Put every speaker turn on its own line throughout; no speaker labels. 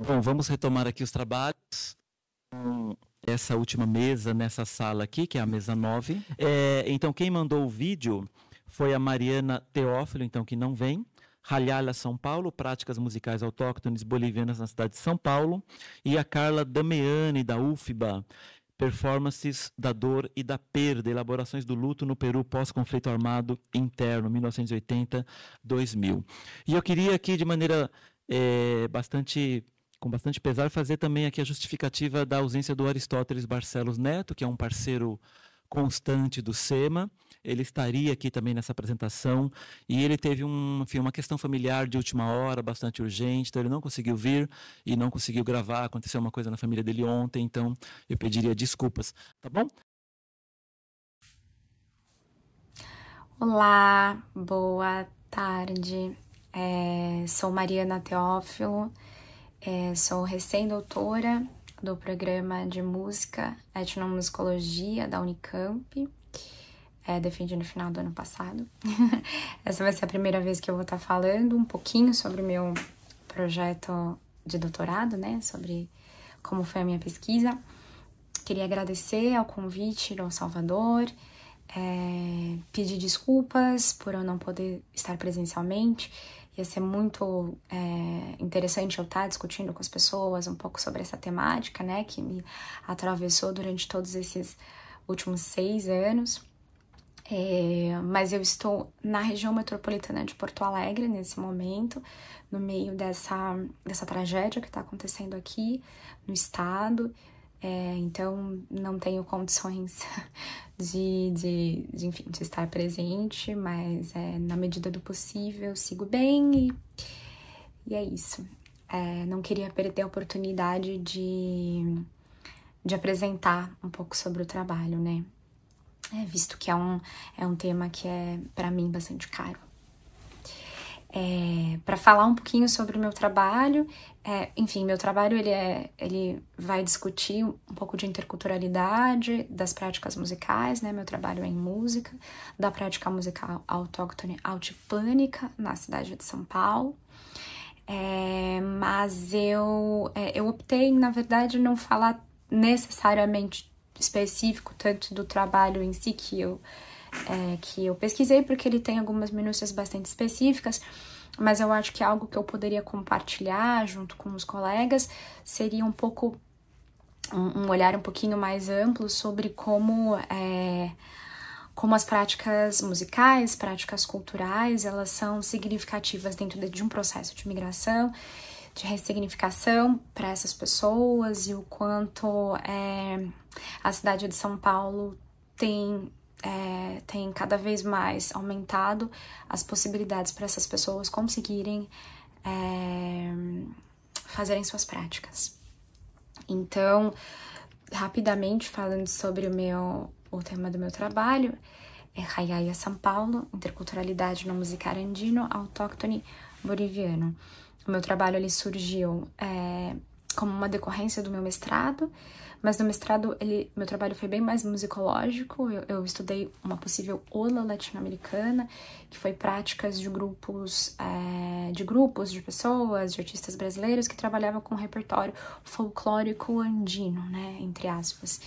Bom, vamos retomar aqui os trabalhos. Essa última mesa nessa sala aqui, que é a mesa 9. Então, quem mandou o vídeo foi a Mariana Teófilo, então, que não vem. Ralhala São Paulo, práticas musicais autóctones bolivianas na cidade de São Paulo. E a Carla Damiani, da UFBA, performances da dor e da perda, elaborações do luto no Peru pós-conflito armado interno, 1980-2000. E eu queria aqui, de maneira com bastante pesar, fazer também aqui a justificativa da ausência do Aristóteles Barcelos Neto, que é um parceiro constante do SEMA. Ele estaria aqui também nessa apresentação, e ele teve uma questão familiar de última hora, bastante urgente, então ele não conseguiu vir e não conseguiu gravar, aconteceu uma coisa na família dele ontem, então eu pediria desculpas, tá bom?
Olá, boa tarde. Sou Mariana Teófilo, sou recém-doutora do programa de música etnomusicologia da Unicamp, defendi no final do ano passado. Essa vai ser a primeira vez que eu vou estar falando um pouquinho sobre o meu projeto de doutorado, né, sobre como foi a minha pesquisa. Queria agradecer ao convite do Salvador, pedir desculpas por eu não poder estar presencialmente. Ia ser muito interessante eu estar discutindo com as pessoas um pouco sobre essa temática, né, que me atravessou durante todos esses últimos 6 anos. Mas eu estou na região metropolitana de Porto Alegre nesse momento, no meio dessa tragédia que está acontecendo aqui no estado. Então não tenho condições de estar presente, mas na medida do possível sigo bem e é isso. Não queria perder a oportunidade de apresentar um pouco sobre o trabalho, né? Visto que é um tema que é, para mim, bastante caro. Para falar um pouquinho sobre o meu trabalho, meu trabalho ele vai discutir um pouco de interculturalidade das práticas musicais, né? Meu trabalho é em música, da prática musical autóctone altiplânica na cidade de São Paulo. Mas eu optei, na verdade, não falar necessariamente específico tanto do trabalho em si que eu pesquisei, porque ele tem algumas minúcias bastante específicas, mas eu acho que algo que eu poderia compartilhar junto com os colegas seria um pouco um olhar um pouquinho mais amplo sobre como as práticas musicais, práticas culturais, elas são significativas dentro de um processo de migração, de ressignificação para essas pessoas, e o quanto a cidade de São Paulo tem cada vez mais aumentado as possibilidades para essas pessoas conseguirem fazerem suas práticas. Então, rapidamente falando sobre o tema do meu trabalho, Ralhala São Paulo, interculturalidade no musical andino autóctone boliviano. O meu trabalho ele surgiu como uma decorrência do meu mestrado, mas no mestrado meu trabalho foi bem mais musicológico. Eu estudei uma possível ola latino-americana, que foi práticas de grupos de pessoas, de artistas brasileiros que trabalhavam com repertório folclórico andino, né, entre aspas.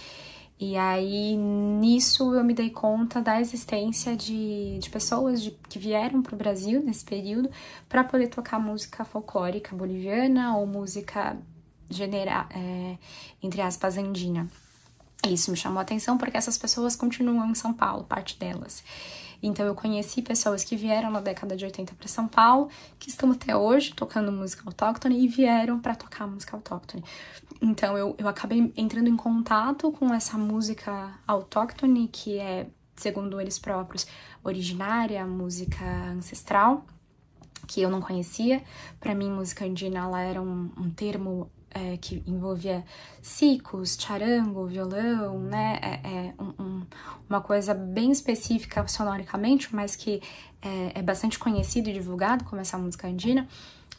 E aí, nisso, eu me dei conta da existência de pessoas que vieram para o Brasil nesse período para poder tocar música folclórica boliviana ou música entre aspas, andina. Isso me chamou a atenção porque essas pessoas continuam em São Paulo, parte delas. Então eu conheci pessoas que vieram na década de 80 para São Paulo, que estão até hoje tocando música autóctone e vieram para tocar música autóctone. Então eu acabei entrando em contato com essa música autóctone, que é, segundo eles próprios, originária, música ancestral, que eu não conhecia. Para mim, música andina ela era um termo que envolvia sicos, charango, violão, né? Uma coisa bem específica sonoricamente, mas que é bastante conhecido e divulgado como essa música andina,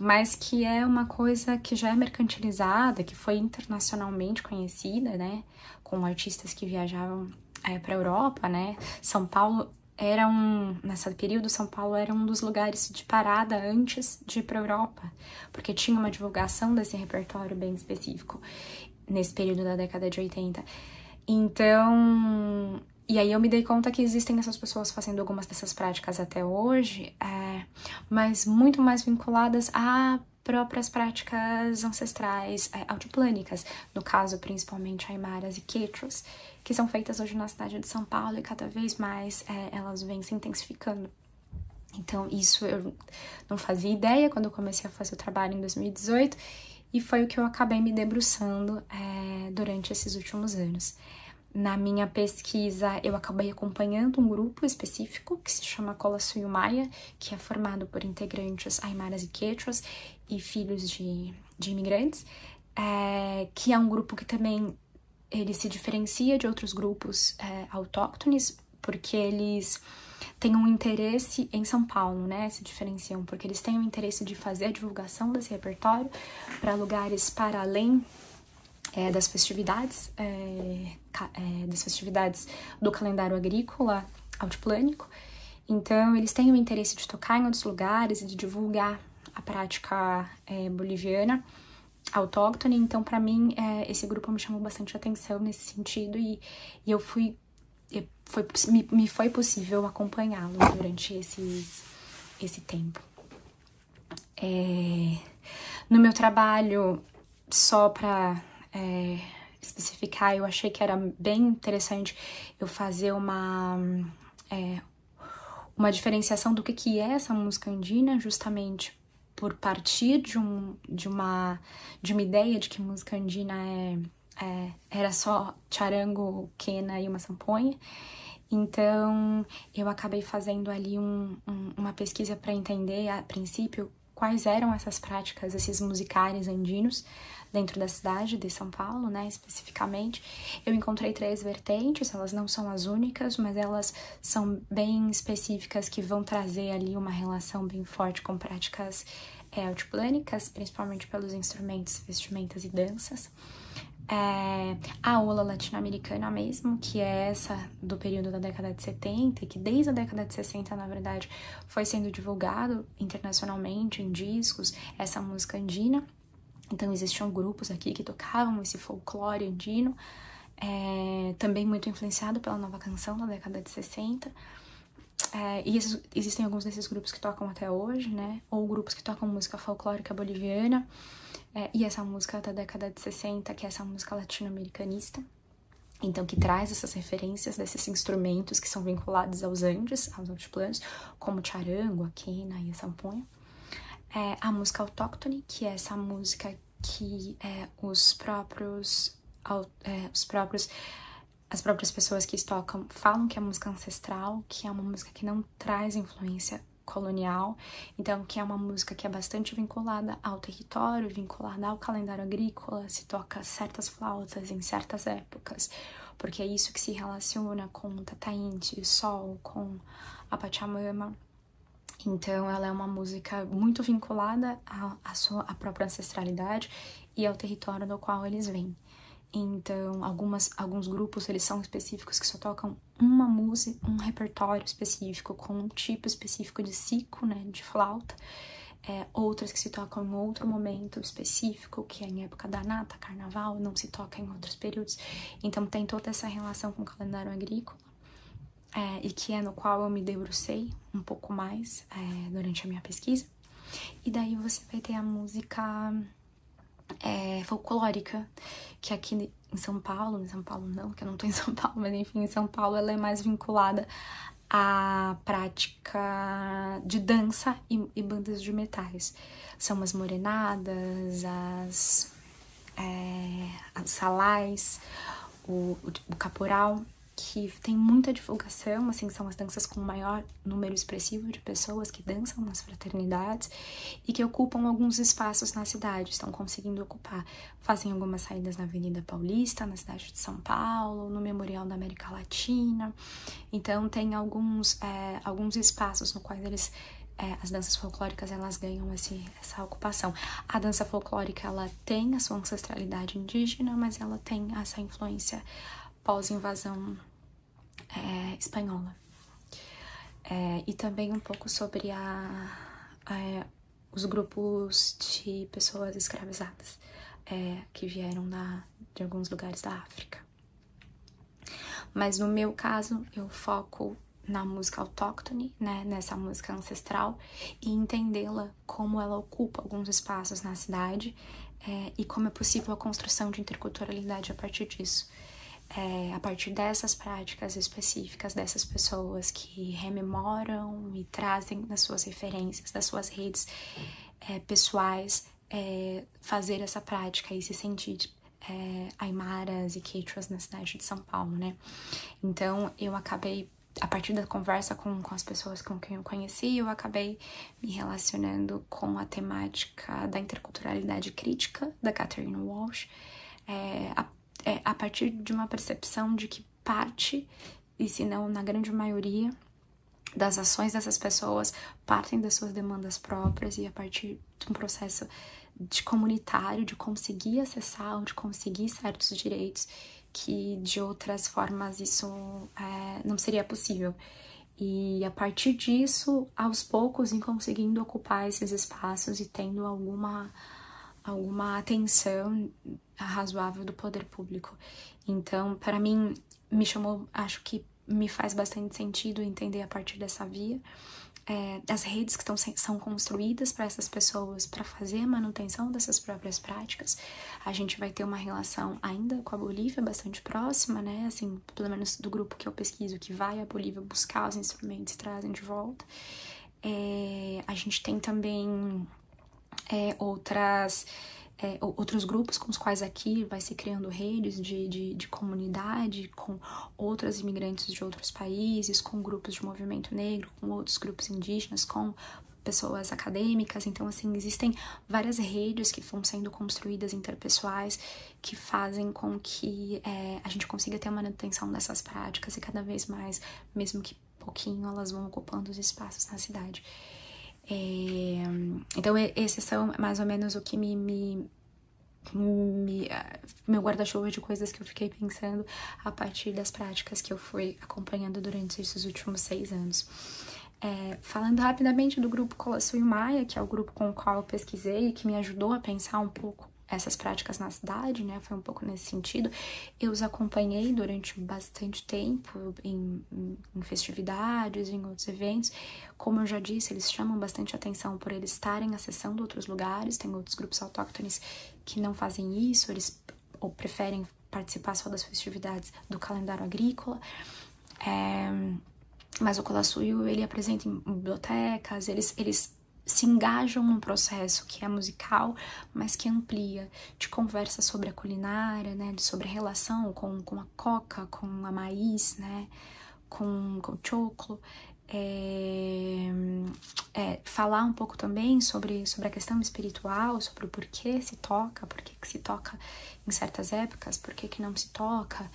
mas que é uma coisa que já é mercantilizada, que foi internacionalmente conhecida, né? Com artistas que viajavam para a Europa, né? São Paulo nesse período, São Paulo era um dos lugares de parada antes de ir para a Europa, porque tinha uma divulgação desse repertório bem específico nesse período da década de 80. Então, e aí eu me dei conta que existem essas pessoas fazendo algumas dessas práticas até hoje, mas muito mais vinculadas a próprias práticas ancestrais altiplânicas, no caso principalmente aimaras e quechus, que são feitas hoje na cidade de São Paulo e cada vez mais elas vêm se intensificando. Então isso eu não fazia ideia quando eu comecei a fazer o trabalho em 2018 e foi o que eu acabei me debruçando durante esses últimos anos. Na minha pesquisa, eu acabei acompanhando um grupo específico que se chama Cola Maia, que é formado por integrantes aimaras e quechus e filhos de imigrantes, que é um grupo que também ele se diferencia de outros grupos autóctones, porque eles têm um interesse em São Paulo, né? Se diferenciam, porque eles têm o interesse de fazer a divulgação desse repertório para lugares para além das festividades do calendário agrícola altiplânico. Então, eles têm o interesse de tocar em outros lugares e de divulgar a prática boliviana autóctone. Então, para mim, esse grupo me chamou bastante atenção nesse sentido e me foi possível acompanhá-lo durante esse tempo. No meu trabalho, só para especificar, eu achei que era bem interessante eu fazer uma diferenciação do que é essa música andina, justamente por partir de uma ideia de que música andina era só charango, quena e uma sanfonha. Então, eu acabei fazendo ali uma pesquisa para entender, a princípio, quais eram essas práticas, esses musicais andinos dentro da cidade de São Paulo, né, especificamente. Eu encontrei 3 vertentes, elas não são as únicas, mas elas são bem específicas, que vão trazer ali uma relação bem forte com práticas altiplânicas, principalmente pelos instrumentos, vestimentas e danças. A ola latino-americana mesmo, que é essa do período da década de 70, e que desde a década de 60, na verdade, foi sendo divulgado internacionalmente em discos, essa música andina. Então existiam grupos aqui que tocavam esse folclore andino, também muito influenciado pela nova canção da década de 60. E existem alguns desses grupos que tocam até hoje, né? Ou grupos que tocam música folclórica boliviana. E essa música da década de 60, que é essa música latino-americanista, então que traz essas referências desses instrumentos que são vinculados aos Andes, aos altiplanos, como o charango, a quena e a sanfonha. A música autóctone, que é essa música que as próprias pessoas que tocam falam que é música ancestral, que é uma música que não traz influência colonial, então que é uma música que é bastante vinculada ao território, vinculada ao calendário agrícola, se toca certas flautas em certas épocas, porque é isso que se relaciona com o Tataínti, o sol, com a Pachamama. Então ela é uma música muito vinculada à própria ancestralidade e ao território do qual eles vêm. Então, alguns grupos, eles são específicos que só tocam uma música, um repertório específico, com um tipo específico de sico, né, de flauta. Outras que se tocam em outro momento específico, que é em época da nata, carnaval, não se toca em outros períodos. Então, tem toda essa relação com o calendário agrícola, e que é no qual eu me debrucei um pouco mais durante a minha pesquisa. E daí você vai ter a música folclórica, que aqui em São Paulo não, que eu não tô em São Paulo, mas enfim, em São Paulo ela é mais vinculada à prática de dança e bandas de metais. São as morenadas, as salais, o caporal, que tem muita divulgação, assim, são as danças com o maior número expressivo de pessoas que dançam nas fraternidades e que ocupam alguns espaços na cidade, estão conseguindo ocupar. Fazem algumas saídas na Avenida Paulista, na cidade de São Paulo, no Memorial da América Latina. Então, tem alguns espaços no quais as danças folclóricas, elas ganham essa ocupação. A dança folclórica, ela tem a sua ancestralidade indígena, mas ela tem essa influência pós-invasão espanhola. e também um pouco sobre os grupos de pessoas escravizadas que vieram de alguns lugares da África. Mas no meu caso, eu foco na música autóctone, né, nessa música ancestral, e entendê-la como ela ocupa alguns espaços na cidade e como é possível a construção de interculturalidade a partir disso. A partir dessas práticas específicas dessas pessoas que rememoram e trazem das suas referências, das suas redes pessoais, fazer essa prática e se sentir aimaras e quechuas na cidade de São Paulo, né? Então, eu acabei, a partir da conversa com as pessoas com quem eu conheci, eu acabei me relacionando com a temática da interculturalidade crítica da Catherine Walsh, a partir de uma percepção de que parte, e se não na grande maioria, das ações dessas pessoas partem das suas demandas próprias e a partir de um processo de comunitário, de conseguir acessar ou de conseguir certos direitos que de outras formas isso não seria possível. E a partir disso, aos poucos, em conseguindo ocupar esses espaços e tendo alguma atenção razoável do poder público. Então, para mim, acho que me faz bastante sentido entender a partir dessa via as redes que são construídas para essas pessoas, para fazer a manutenção dessas próprias práticas. A gente vai ter uma relação ainda com a Bolívia bastante próxima, né? Assim, pelo menos do grupo que eu pesquiso, que vai à Bolívia buscar os instrumentos e trazem de volta. A gente tem também outros grupos com os quais aqui vai se criando redes de comunidade com outros imigrantes de outros países, com grupos de movimento negro, com outros grupos indígenas, com pessoas acadêmicas. Então, assim, existem várias redes que vão sendo construídas interpessoais que fazem com que a gente consiga ter a manutenção dessas práticas e cada vez mais, mesmo que pouquinho, elas vão ocupando os espaços na cidade. Então, esses são mais ou menos o que meu guarda-chuva de coisas que eu fiquei pensando a partir das práticas que eu fui acompanhando durante esses últimos 6 anos. Falando rapidamente do grupo Colaçuio Maia, que é o grupo com o qual eu pesquisei e que me ajudou a pensar um pouco essas práticas na cidade, né? Foi um pouco nesse sentido. Eu os acompanhei durante bastante tempo em festividades, em outros eventos. Como eu já disse, eles chamam bastante atenção por eles estarem acessando outros lugares. Tem outros grupos autóctones que não fazem isso, eles ou preferem participar só das festividades do calendário agrícola. Mas o Colaçuio, ele apresenta em bibliotecas, eles se engajam num processo que é musical, mas que amplia, de conversa sobre a culinária, né, sobre a relação com a coca, com a maíz, né, com o choclo, falar um pouco também sobre a questão espiritual, sobre o porquê se toca, por que se toca em certas épocas, por que não se toca,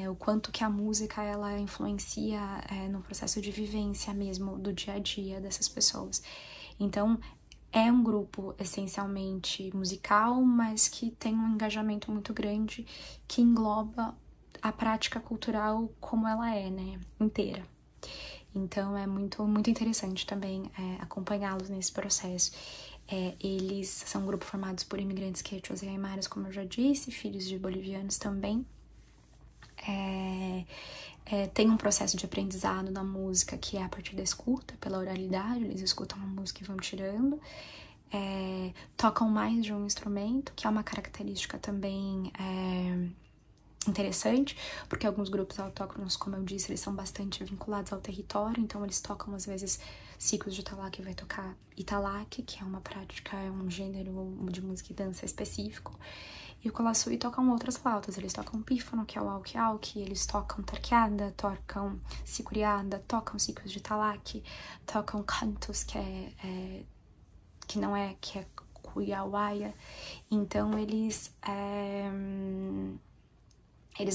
o quanto que a música ela influencia no processo de vivência mesmo do dia a dia dessas pessoas. Então, é um grupo essencialmente musical, mas que tem um engajamento muito grande que engloba a prática cultural como ela é, né, inteira. Então, é muito, muito interessante também acompanhá-los nesse processo. Eles são um grupo formados por imigrantes quechuas e aimaras, como eu já disse, filhos de bolivianos também. Tem um processo de aprendizado da música que é a partir da escuta, pela oralidade, eles escutam a música e vão tirando. Tocam mais de um instrumento, que é uma característica também interessante, porque alguns grupos autóctonos, como eu disse, eles são bastante vinculados ao território, então eles tocam às vezes ciclos de Italac, vai tocar Italac, que é uma prática, é um gênero de música e dança específico. E o Colaçuio tocam outras flautas, eles tocam pífano, que é o auque-auque, eles tocam tarqueada, tocam sicuriada, tocam ciclos de Italac, tocam cantos, que é cuiauaia. Então eles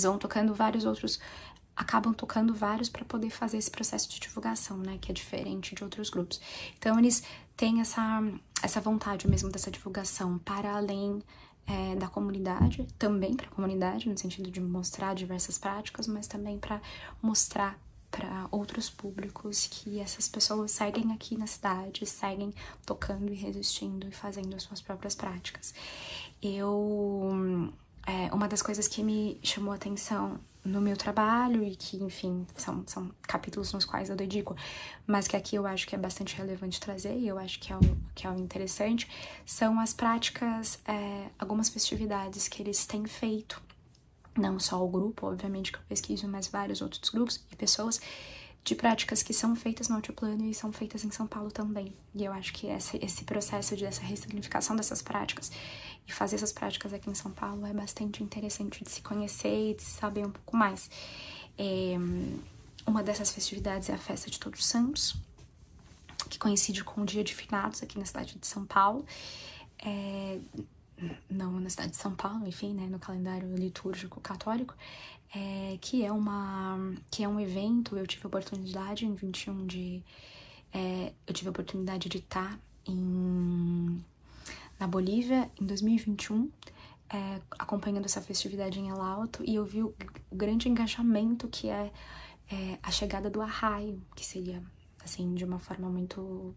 vão tocando vários outros, acabam tocando vários para poder fazer esse processo de divulgação, né, que é diferente de outros grupos. Então eles têm essa vontade mesmo dessa divulgação para além da comunidade, também para a comunidade, no sentido de mostrar diversas práticas, mas também para mostrar para outros públicos, que essas pessoas seguem aqui na cidade, seguem tocando e resistindo e fazendo as suas próprias práticas. Uma das coisas que me chamou a atenção no meu trabalho e que, enfim, são capítulos nos quais eu dedico, mas que aqui eu acho que é bastante relevante trazer e eu acho que é o interessante, são as práticas, algumas festividades que eles têm feito, não só o grupo, obviamente, que eu pesquiso, mas vários outros grupos e pessoas, de práticas que são feitas no Altiplano e são feitas em São Paulo também. E eu acho que esse processo dessa ressignificação dessas práticas e fazer essas práticas aqui em São Paulo é bastante interessante de se conhecer e de se saber um pouco mais. Uma dessas festividades é a Festa de Todos Santos, que coincide com o Dia de Finados aqui na cidade de São Paulo. Não na cidade de São Paulo, enfim, né, no calendário litúrgico católico, que é um evento. Eu tive a oportunidade em 21 de... eu tive a oportunidade de estar na Bolívia em 2021, acompanhando essa festividade em El Alto, e eu vi o grande engajamento que é a chegada do arraio, que seria, assim, de uma forma muito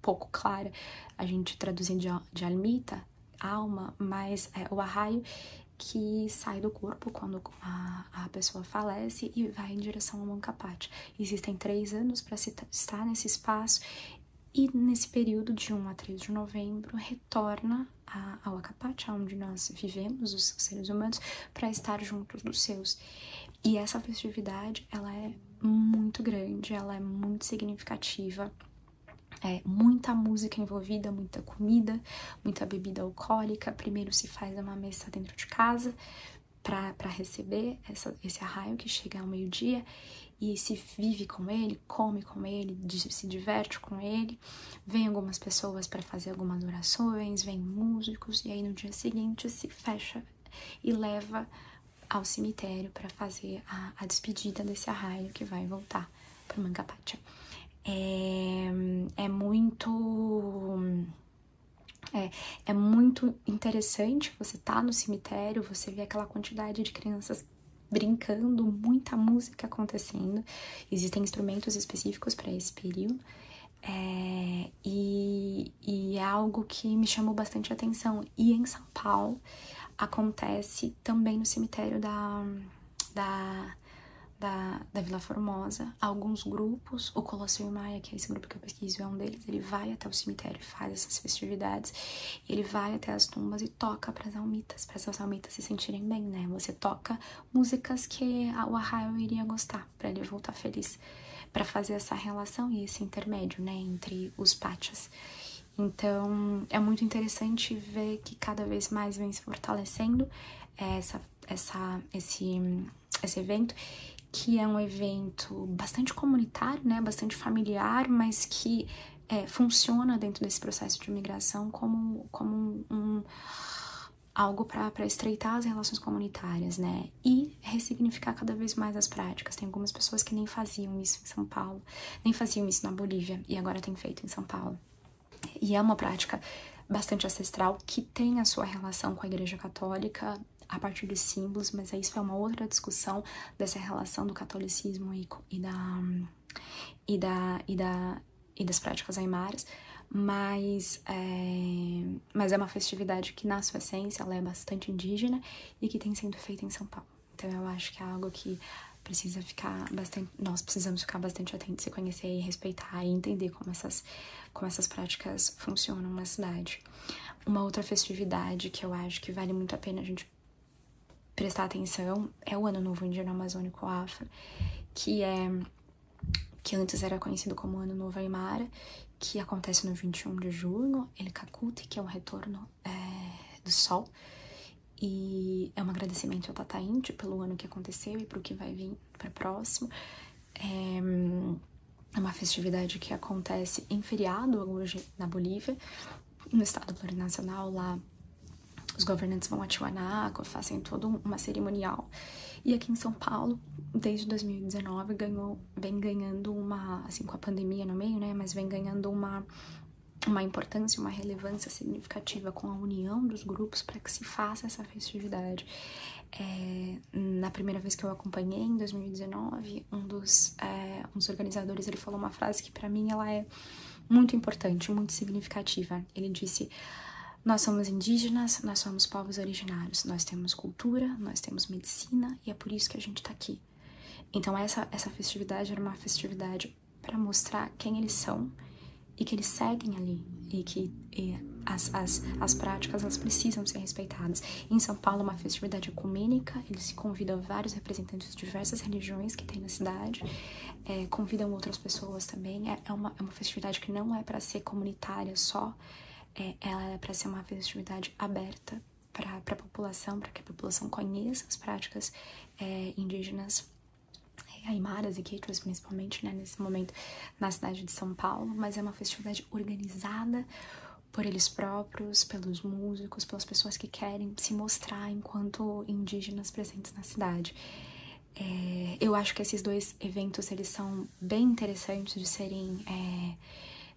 pouco clara, a gente traduzindo de almita, alma, mas o arraio que sai do corpo quando a pessoa falece e vai em direção ao Ancapaty. Existem 3 anos para se estar nesse espaço, e nesse período de 1 a 3 de novembro retorna ao Ancapaty, onde nós vivemos, os seres humanos, para estar juntos dos seus. E essa festividade, ela é muito grande, ela é muito significativa. Muita música envolvida, muita comida, muita bebida alcoólica. Primeiro se faz uma mesa dentro de casa para receber esse arraio que chega ao meio-dia, e se vive com ele, come com ele, se diverte com ele. Vem algumas pessoas para fazer algumas orações, vem músicos, e aí no dia seguinte se fecha e leva ao cemitério para fazer a despedida desse arraio que vai voltar para o Ancapaty. É muito interessante você tá no cemitério, você vê aquela quantidade de crianças brincando, muita música acontecendo. Existem instrumentos específicos para esse período, e é algo que me chamou bastante atenção. E em São Paulo acontece também no cemitério da Vila Formosa. Alguns grupos, o Colosseu Maia, que é esse grupo que eu pesquiso, é um deles, ele vai até o cemitério e faz essas festividades, ele vai até as tumbas e toca para as almitas se sentirem bem, né? Você toca músicas que o arraio iria gostar, para ele voltar feliz, para fazer essa relação e esse intermédio, né, entre os pátias. Então, é muito interessante ver que cada vez mais vem se fortalecendo esse evento, que é um evento bastante comunitário, né, bastante familiar, mas que funciona dentro desse processo de migração como algo para estreitar as relações comunitárias, né, e ressignificar cada vez mais as práticas. Tem algumas pessoas que nem faziam isso em São Paulo, nem faziam isso na Bolívia, e agora tem feito em São Paulo. E é uma prática bastante ancestral que tem a sua relação com a Igreja Católica a partir de símbolos, mas isso é uma outra discussão dessa relação do catolicismo e das práticas aimaras. Mas é uma festividade que, na sua essência, ela é bastante indígena e que tem sido feita em São Paulo. Então eu acho que é algo que nós precisamos ficar bastante atentos e conhecer e respeitar e entender como essas práticas funcionam na cidade. Uma outra festividade que eu acho que vale muito a pena a gente prestar atenção é o Ano Novo Indígena Amazônico Afro, que antes era conhecido como Ano Novo Aimara, que acontece no 21 de junho, El Cacuti, que é o retorno do sol, e é um agradecimento ao Tata Inti pelo ano que aconteceu e para o que vai vir para o próximo. É uma festividade que acontece em feriado hoje na Bolívia, no estado plurinacional. Lá os governantes vão a Tiwanaku, fazem toda uma cerimonial. E aqui em São Paulo, desde 2019, vem ganhando assim, com a pandemia no meio, né, mas vem ganhando uma uma importância, uma relevância significativa com a união dos grupos para que se faça essa festividade. Na primeira vez que eu acompanhei, em 2019, um dos organizadores, ele falou uma frase que para mim ela é muito importante, muito significativa. Ele disse: nós somos indígenas, nós somos povos originários, nós temos cultura, nós temos medicina e é por isso que a gente tá aqui. Então essa festividade era uma festividade para mostrar quem eles são e que eles seguem ali e que as práticas elas precisam ser respeitadas. Em São Paulo é uma festividade ecumênica, eles convidam vários representantes de diversas religiões que tem na cidade, convidam outras pessoas também. É uma festividade que não é para ser comunitária só, ela é para ser uma festividade aberta para a população, para que a população conheça as práticas indígenas, aimaras e quechuas principalmente, né, nesse momento na cidade de São Paulo, mas é uma festividade organizada por eles próprios, pelos músicos, pelas pessoas que querem se mostrar enquanto indígenas presentes na cidade. Eu acho que esses dois eventos, eles são bem interessantes de serem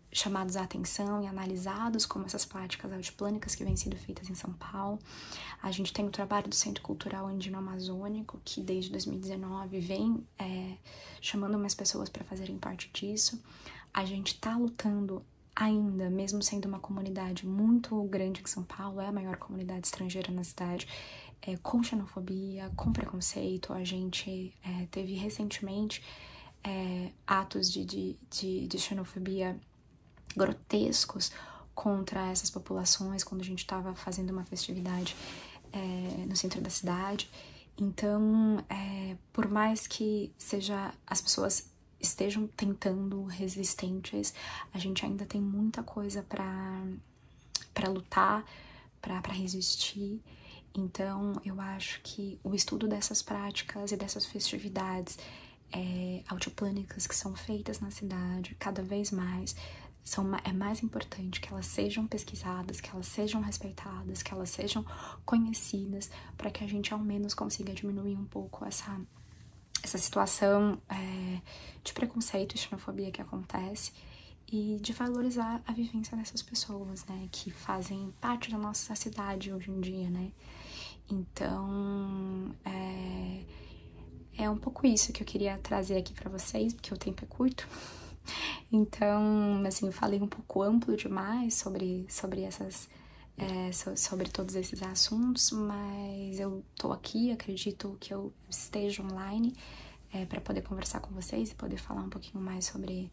chamados a atenção e analisados, como essas práticas altiplânicas que vêm sendo feitas em São Paulo. A gente tem o trabalho do Centro Cultural Andino Amazônico, que desde 2019 vem chamando mais pessoas para fazerem parte disso. A gente está lutando ainda, mesmo sendo uma comunidade muito grande em São Paulo, é a maior comunidade estrangeira na cidade, com xenofobia, com preconceito. A gente teve recentemente atos de xenofobia grotescos contra essas populações quando a gente estava fazendo uma festividade no centro da cidade. Então, por mais que as pessoas estejam tentando, resistentes, a gente ainda tem muita coisa para lutar, para resistir. Então, eu acho que o estudo dessas práticas e dessas festividades altiplânicas que são feitas na cidade, cada vez mais, é mais importante que elas sejam pesquisadas, que elas sejam respeitadas, que elas sejam conhecidas, para que a gente ao menos consiga diminuir um pouco essa situação de preconceito e xenofobia que acontece, e de valorizar a vivência dessas pessoas, né, que fazem parte da nossa cidade hoje em dia, né. Então, é um pouco isso que eu queria trazer aqui para vocês, porque o tempo é curto. Então, assim, eu falei um pouco amplo demais sobre todos esses assuntos, mas eu tô aqui, acredito que eu esteja online para poder conversar com vocês e poder falar um pouquinho mais sobre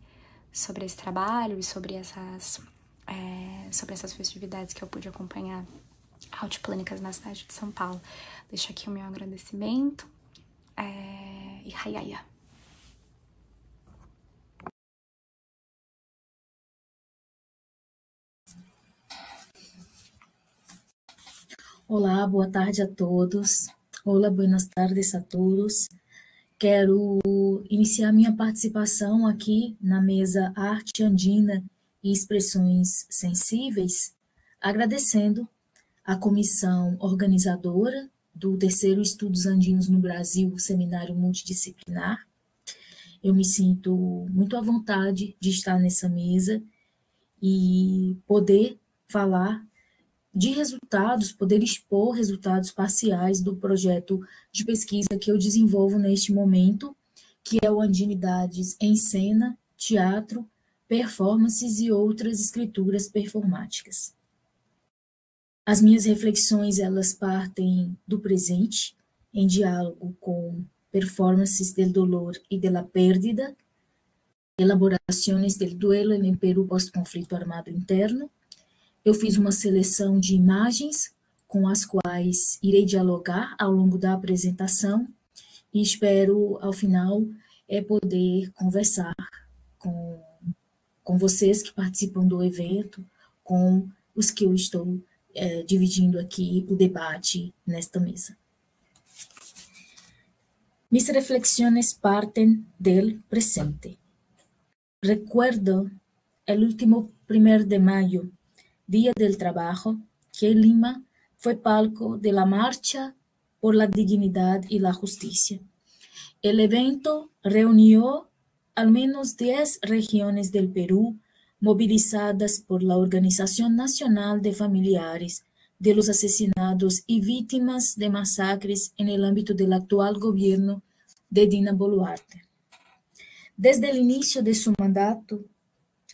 esse trabalho e sobre essas festividades que eu pude acompanhar altiplânicas na cidade de São Paulo. Deixo aqui o meu agradecimento e haiaia.
Olá, boa tarde a todos. Olá, buenas tardes a todos. Quero iniciar minha participação aqui na mesa Arte Andina e Expressões Sensíveis, agradecendo à comissão organizadora do terceiro Estudos Andinos no Brasil, Seminário Multidisciplinar. Eu me sinto muito à vontade de estar nessa mesa e poder falar de resultados, poder expor resultados parciais do projeto de pesquisa que eu desenvolvo neste momento, que é o Andinidades em Cena, Teatro, Performances e Outras Escrituras Performáticas. As minhas reflexões, elas partem do presente, em diálogo com performances del dolor y de la pérdida, elaboraciones del duelo en el Perú pós-conflito armado interno. Eu fiz uma seleção de imagens com as quais irei dialogar ao longo da apresentação e espero, ao final, poder conversar com vocês que participam do evento, com os que eu estou dividindo aqui o debate nesta mesa. Mis reflexiones parten del presente. Recuerdo el último 1 de mayo, Día del Trabajo, que Lima fue palco de la Marcha por la Dignidad y la Justicia. El evento reunió al menos 10 regiones del Perú, movilizadas por la Organización Nacional de Familiares de los Asesinados y Víctimas de Masacres en el ámbito del actual gobierno de Dina Boluarte. Desde el inicio de su mandato,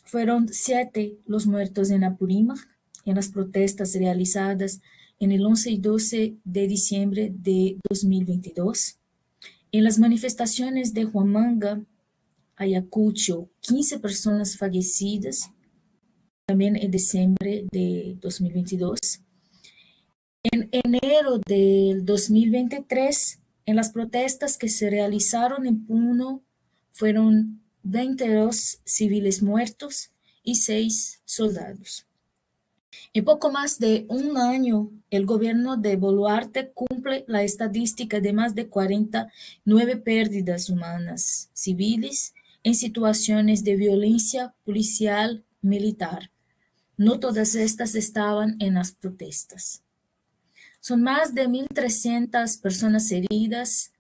fueron 7 los muertos en Apurímac, en las protestas realizadas en el 11 y 12 de diciembre de 2022. En las manifestaciones de Huamanga, Ayacucho, 15 personas fallecidas, también en diciembre de 2022. En enero del 2023, en las protestas que se realizaron en Puno, fueron 22 civiles muertos y 6 soldados. En poco más de un año, el gobierno de Boluarte cumple la estadística de más de 49 pérdidas humanas civiles en situaciones de violencia policial militar. No todas estas estaban en las protestas. Son más de 1.300 personas heridas,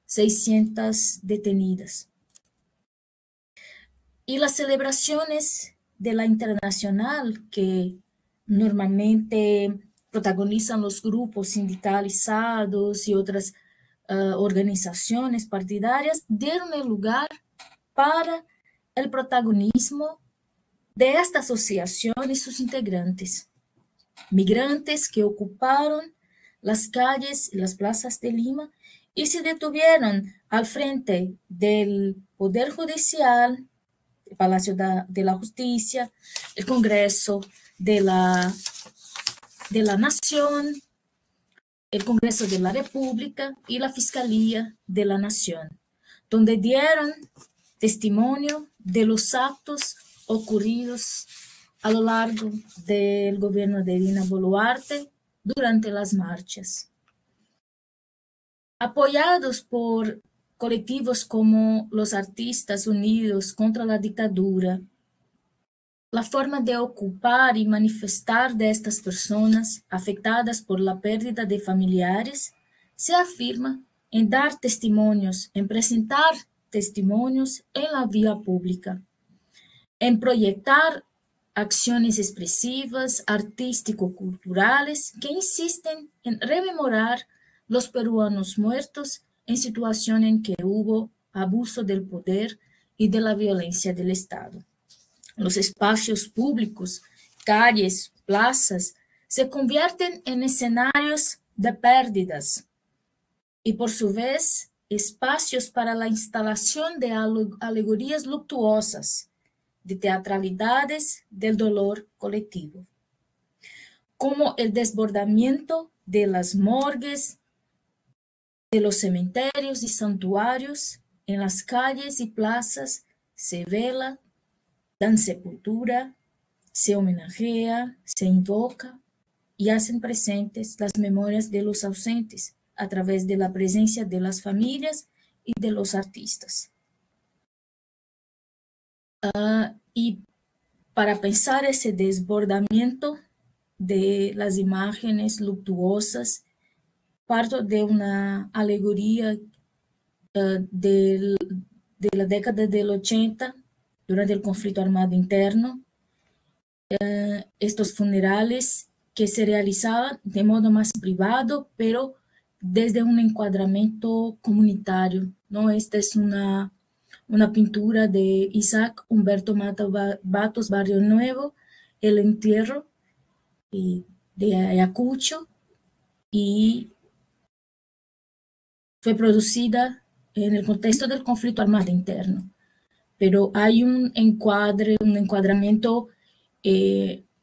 600 detenidas. Y las celebraciones de la internacional que normalmente protagonizan los grupos sindicalizados y otras organizaciones partidarias dieron el lugar para el protagonismo de esta asociación y sus integrantes, migrantes que ocuparon las calles y las plazas de Lima y se detuvieron al frente del Poder Judicial, el Palacio de la Justicia, el Congreso de la Nación, el Congreso de la República y la Fiscalía de la Nación, donde dieron testimonio de los actos ocurridos a lo largo del gobierno de Dina Boluarte durante las marchas. Apoyados por colectivos como los Artistas Unidos contra la Dictadura, la forma de ocupar y manifestar de estas personas afectadas por la pérdida de familiares se afirma en dar testimonios, en presentar testimonios en la vía pública, en proyectar acciones expresivas, artístico-culturales que insisten en rememorar los peruanos muertos en situación en que hubo abuso del poder y de la violencia del Estado. Los espacios públicos, calles, plazas, se convierten en escenarios de pérdidas y, por su vez, espacios para la instalación de alegorías luctuosas, de teatralidades del dolor colectivo, como el desbordamiento de las morgues, de los cementerios y santuarios. En las calles y plazas se vela, dan sepultura, se homenajea, se invoca y hacen presentes las memorias de los ausentes a través de la presencia de las familias y de los artistas. Y para pensar ese desbordamiento de las imágenes luctuosas, parto de una alegoría de la década del 80, durante el conflicto armado interno, estos funerales que se realizaban de modo más privado, pero desde un encuadramiento comunitario, ¿no? Esta es una pintura de Isaac Humberto Matos Barrio Nuevo, El Entierro, de Ayacucho, y fue producida en el contexto del conflicto armado interno. Pero hay un encuadramiento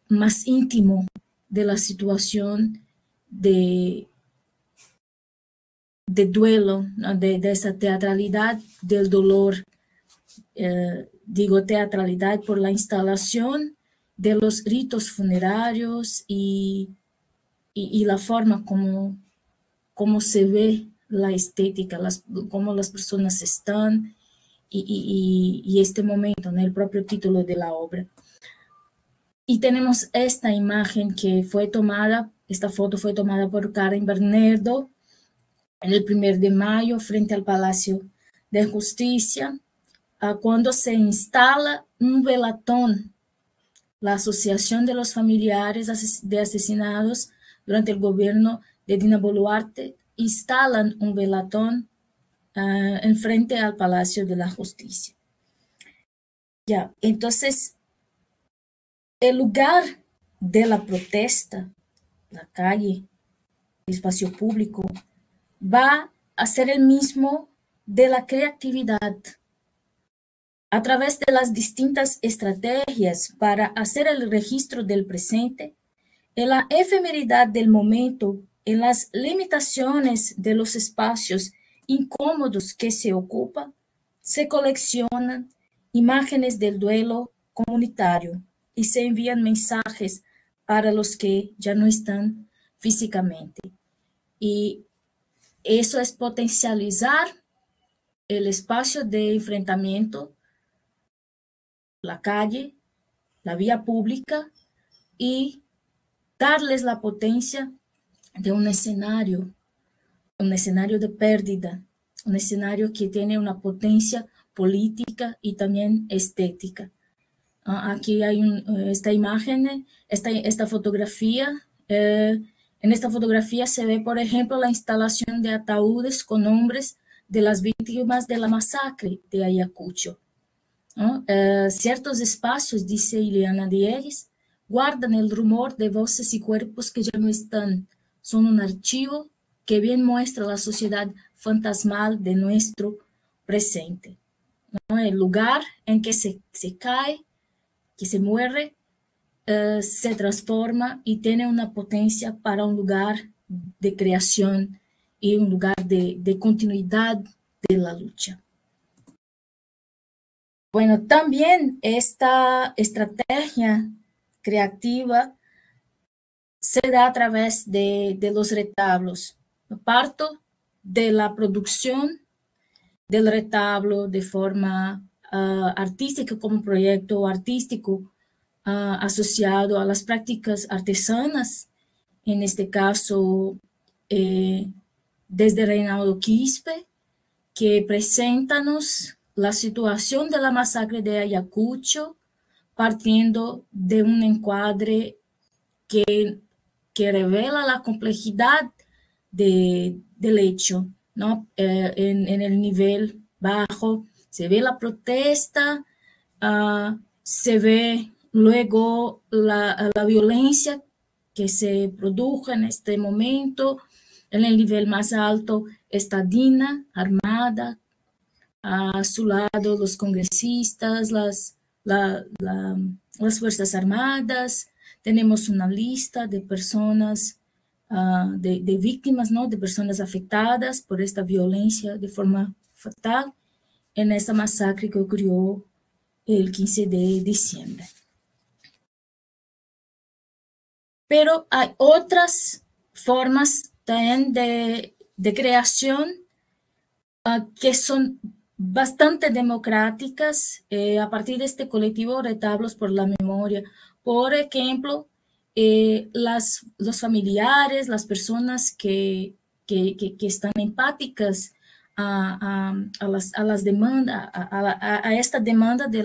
más íntimo de la situación de duelo, ¿no? de esa teatralidad del dolor. Digo teatralidad por la instalación de los ritos funerarios y la forma como se ve la estética, cómo las personas están, y este momento, ¿no? El propio título de la obra. Y tenemos esta imagen que fue tomada, esta foto fue tomada por Karen Bernardo en el 1 de mayo frente al Palacio de Justicia, cuando se instala un velatón la Asociación de los Familiares de Asesinados durante el gobierno de Dina Boluarte instalan un velatón en frente al Palacio de la Justicia. Ya, entonces, el lugar de la protesta, la calle, el espacio público, va a ser el mismo de la creatividad. A través de las distintas estrategias para hacer el registro del presente, en la efemeridad del momento, en las limitaciones de los espacios incómodos que se ocupa, se coleccionan imágenes del duelo comunitario y se envían mensajes para los que ya no están físicamente. Y eso es potencializar el espacio de enfrentamiento, la calle, la vía pública, y darles la potencia de un escenario de pérdida, un escenario que tiene una potencia política y también estética. Aquí hay esta imagen, esta fotografía. En esta fotografía se ve, por ejemplo, la instalación de ataúdes con nombres de las víctimas de la masacre de Ayacucho. Ciertos espacios, dice Ileana Diegues, guardan el rumor de voces y cuerpos que ya no están. Son un archivo que bien muestra la sociedad fantasmal de nuestro presente. El lugar en que se cae, que se muere, se transforma y tiene una potencia para un lugar de creación y un lugar de continuidad de la lucha. Bueno, también esta estrategia creativa se da a través de los retablos. Parto de la producción del retablo de forma artística, como proyecto artístico asociado a las prácticas artesanas, en este caso desde Reinaldo Quispe, que preséntanos la situación de la masacre de Ayacucho partiendo de un encuadre que revela la complejidad del hecho, ¿no? En el nivel bajo se ve la protesta, se ve luego la violencia que se produjo en este momento. En el nivel más alto está Dina armada, a su lado los congresistas, las Fuerzas Armadas. Tenemos una lista de personas, de víctimas, ¿no? De personas afectadas por esta violencia de forma fatal en esta masacre que ocurrió el 15 de diciembre. Pero hay otras formas también de creación que son bastante democráticas a partir de este colectivo Retablos por la Memoria. Por ejemplo, los familiares, las personas que están empáticas a las demandas, a esta demanda de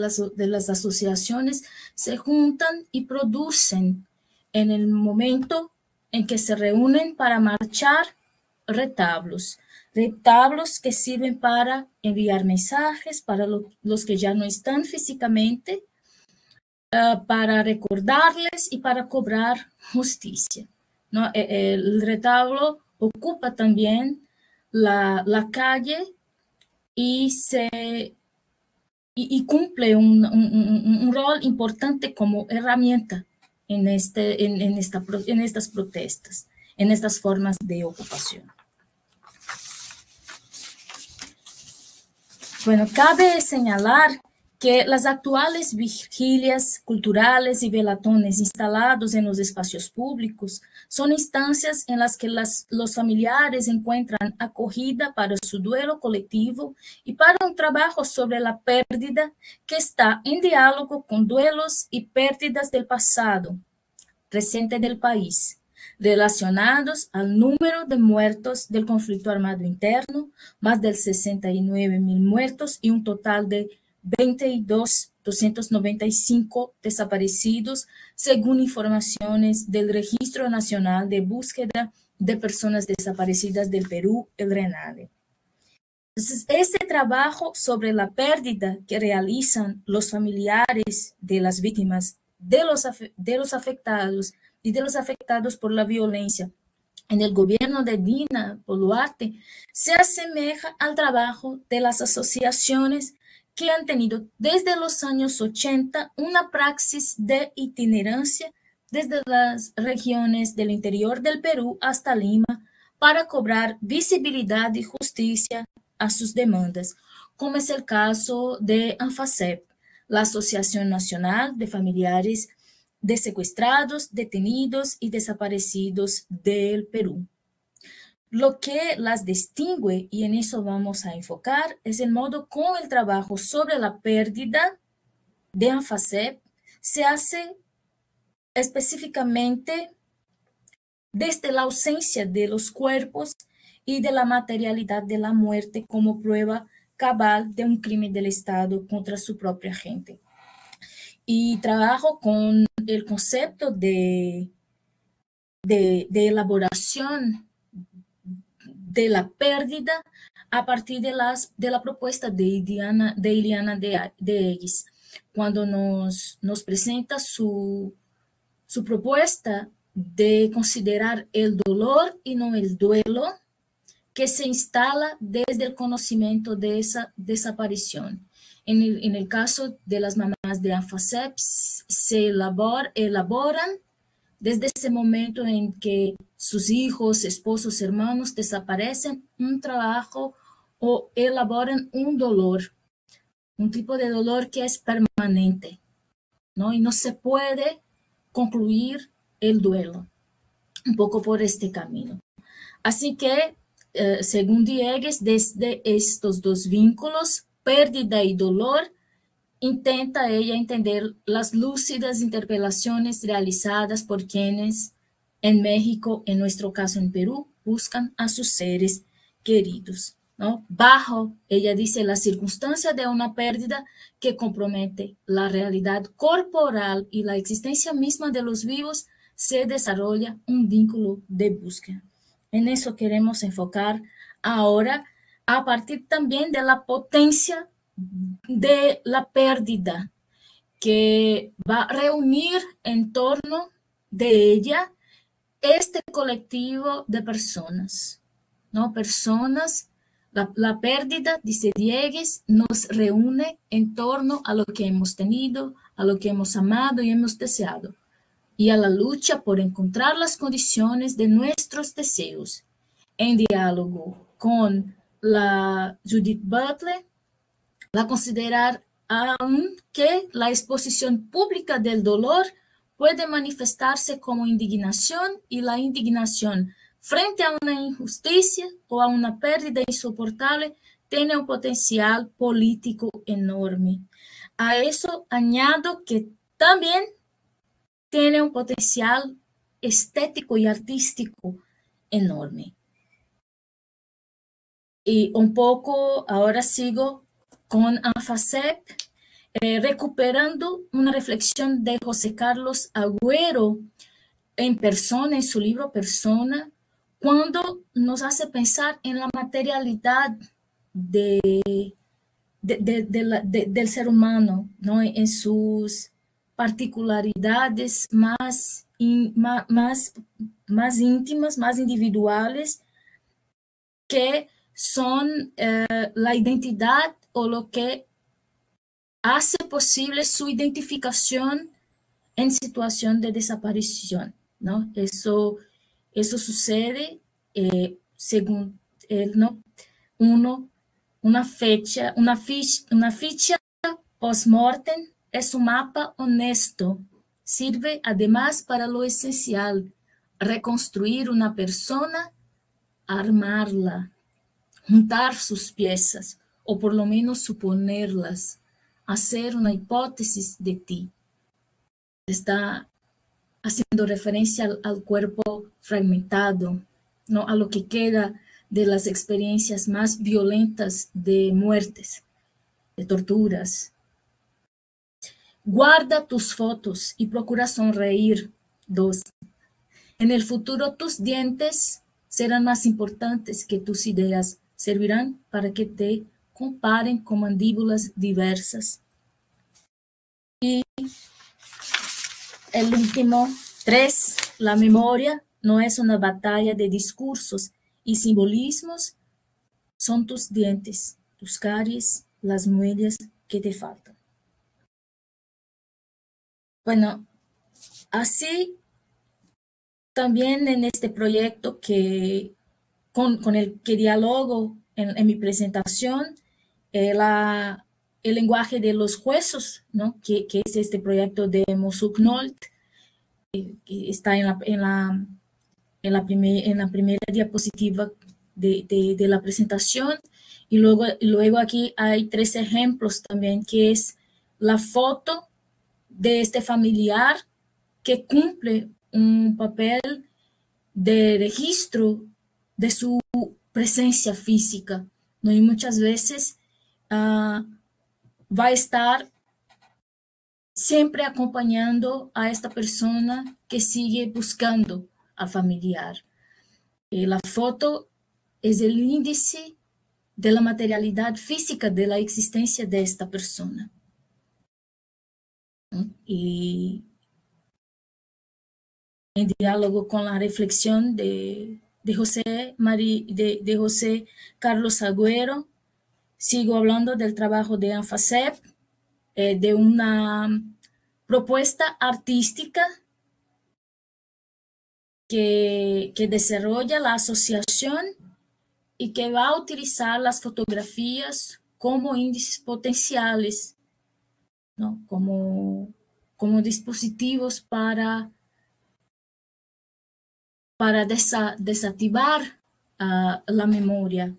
las asociaciones, se juntan y producen en el momento en que se reúnen para marchar retablos que sirven para enviar mensajes para los que ya no están físicamente, para recordarles y para cobrar justicia, ¿no? El retablo ocupa también la calle y cumple un rol importante como herramienta en estas protestas, en estas formas de ocupación. Bueno, cabe señalar que las actuales vigilias culturales y velatones instalados en los espacios públicos son instancias en las que los familiares encuentran acogida para su duelo colectivo y para un trabajo sobre la pérdida que está en diálogo con duelos y pérdidas del pasado reciente del país, relacionados al número de muertos del conflicto armado interno, más de 69.000 muertos y un total de 22 295 desaparecidos, según informaciones del Registro Nacional de Búsqueda de Personas Desaparecidas del Perú, el RENADE. Entonces, este trabajo sobre la pérdida que realizan los familiares de las víctimas, de los afectados y de los afectados por la violencia en el gobierno de Dina Boluarte, se asemeja al trabajo de las asociaciones que han tenido desde los años 80 una praxis de itinerancia desde las regiones del interior del Perú hasta Lima para cobrar visibilidad y justicia a sus demandas, como es el caso de ANFACEP, la Asociación Nacional de Familiares de Secuestrados, Detenidos y Desaparecidos del Perú. Lo que las distingue, y en eso vamos a enfocar, es el modo como el trabajo sobre la pérdida de ANFACEP se hace específicamente desde la ausencia de los cuerpos y de la materialidad de la muerte como prueba cabal de un crimen del Estado contra su propia gente. Y trabajo con el concepto de elaboración de la pérdida a partir de la propuesta de Iliana de Egues, cuando nos presenta su propuesta de considerar el dolor y no el duelo que se instala desde el conocimiento de esa desaparición. En el caso de las mamás de ANFACEP, se elaboran desde ese momento en que sus hijos, esposos, hermanos desaparecen, un trabajo o elaboran un dolor, un tipo de dolor que es permanente, ¿no? Y no se puede concluir el duelo, un poco por este camino. Así que, según Diegues, desde estos dos vínculos, pérdida y dolor, intenta ella entender las lúcidas interpelaciones realizadas por quienes en México, en nuestro caso en Perú, buscan a sus seres queridos, ¿no? Bajo, ella dice, la circunstancia de una pérdida que compromete la realidad corporal y la existencia misma de los vivos, se desarrolla un vínculo de búsqueda. En eso queremos enfocar ahora, a partir también de la potencia de la pérdida, que va a reunir en torno de ella este colectivo de personas, ¿no? Personas, la pérdida, dice Diegues, nos reúne en torno a lo que hemos tenido, a lo que hemos amado y hemos deseado, y a la lucha por encontrar las condiciones de nuestros deseos. En diálogo con la Judith Butler, va considerar aún que la exposición pública del dolor puede manifestarse como indignación, y la indignación frente a una injusticia o a una pérdida insoportable tiene un potencial político enorme. A eso añado que también tiene un potencial estético y artístico enorme. Y un poco, ahora sigo con ANFACEP, recuperando una reflexión de José Carlos Agüero en Persona, en su libro Persona, cuando nos hace pensar en la materialidad del ser humano, ¿no? En sus particularidades más íntimas, más individuales, que son la identidad o lo que hace posible su identificación en situación de desaparición, ¿no? Eso sucede, según él, ¿no? Una ficha post-mortem es un mapa honesto. Sirve además para lo esencial: reconstruir una persona, armarla, juntar sus piezas, o por lo menos suponerlas, hacer una hipótesis de ti. Está haciendo referencia al cuerpo fragmentado, ¿no? A lo que queda de las experiencias más violentas de muertes, de torturas. Guarda tus fotos y procura sonreír. 2. En el futuro tus dientes serán más importantes que tus ideas. Servirán para que te comparen con mandíbulas diversas. Y el último, 3. La memoria no es una batalla de discursos y simbolismos. Son tus dientes, tus caries, las muelas que te faltan. Bueno, así también en este proyecto que con el que dialogo en mi presentación, el lenguaje de los huesos, ¿no? que es este proyecto de Mosuk Nolt, que está en la primera diapositiva de la presentación. Y luego aquí hay 3 ejemplos también, que es la foto de este familiar que cumple un papel de registro de su presencia física, ¿no? Y muchas veces va a estar siempre acompañando a esta persona que sigue buscando al familiar. La foto es el índice de la materialidad física de la existencia de esta persona. Y en diálogo con la reflexión de José Carlos Agüero, sigo hablando del trabajo de ANFACEP, de una propuesta artística que desarrolla la asociación y que va a utilizar las fotografías como índices potenciales, ¿no? como dispositivos para desactivar la memoria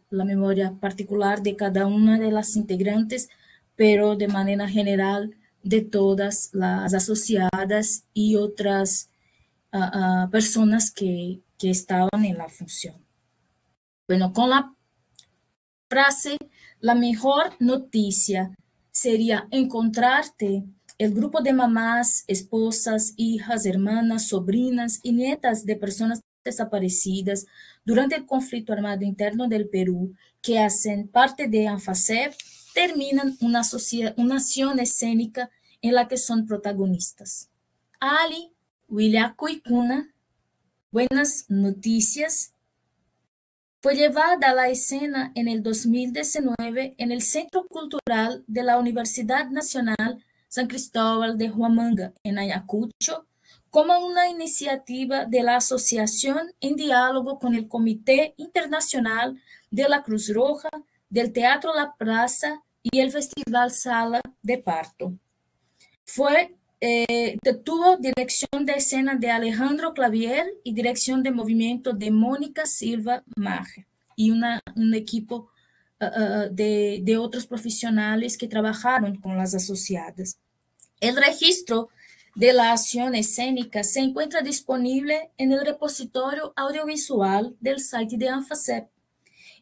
particular de cada una de las integrantes, pero de manera general de todas las asociadas y otras personas que estaban en la función. Bueno, con la frase, la mejor noticia sería encontrarte el grupo de mamás, esposas, hijas, hermanas, sobrinas y nietas de personas desaparecidas durante el conflicto armado interno del Perú, que hacen parte de ANFACEP, terminan una acción escénica en la que son protagonistas. Ali Willacuicuna, Buenas Noticias, fue llevada a la escena en el 2019 en el Centro Cultural de la Universidad Nacional San Cristóbal de Huamanga, en Ayacucho, como una iniciativa de la asociación en diálogo con el Comité Internacional de la Cruz Roja, del Teatro La Plaza y el Festival Sala de Parto. Tuvo dirección de escena de Alejandro Clavier y dirección de movimiento de Mónica Silva Maje y un equipo de otros profesionales que trabajaron con las asociadas. El registro de la acción escénica se encuentra disponible en el repositorio audiovisual del site de ANFACEP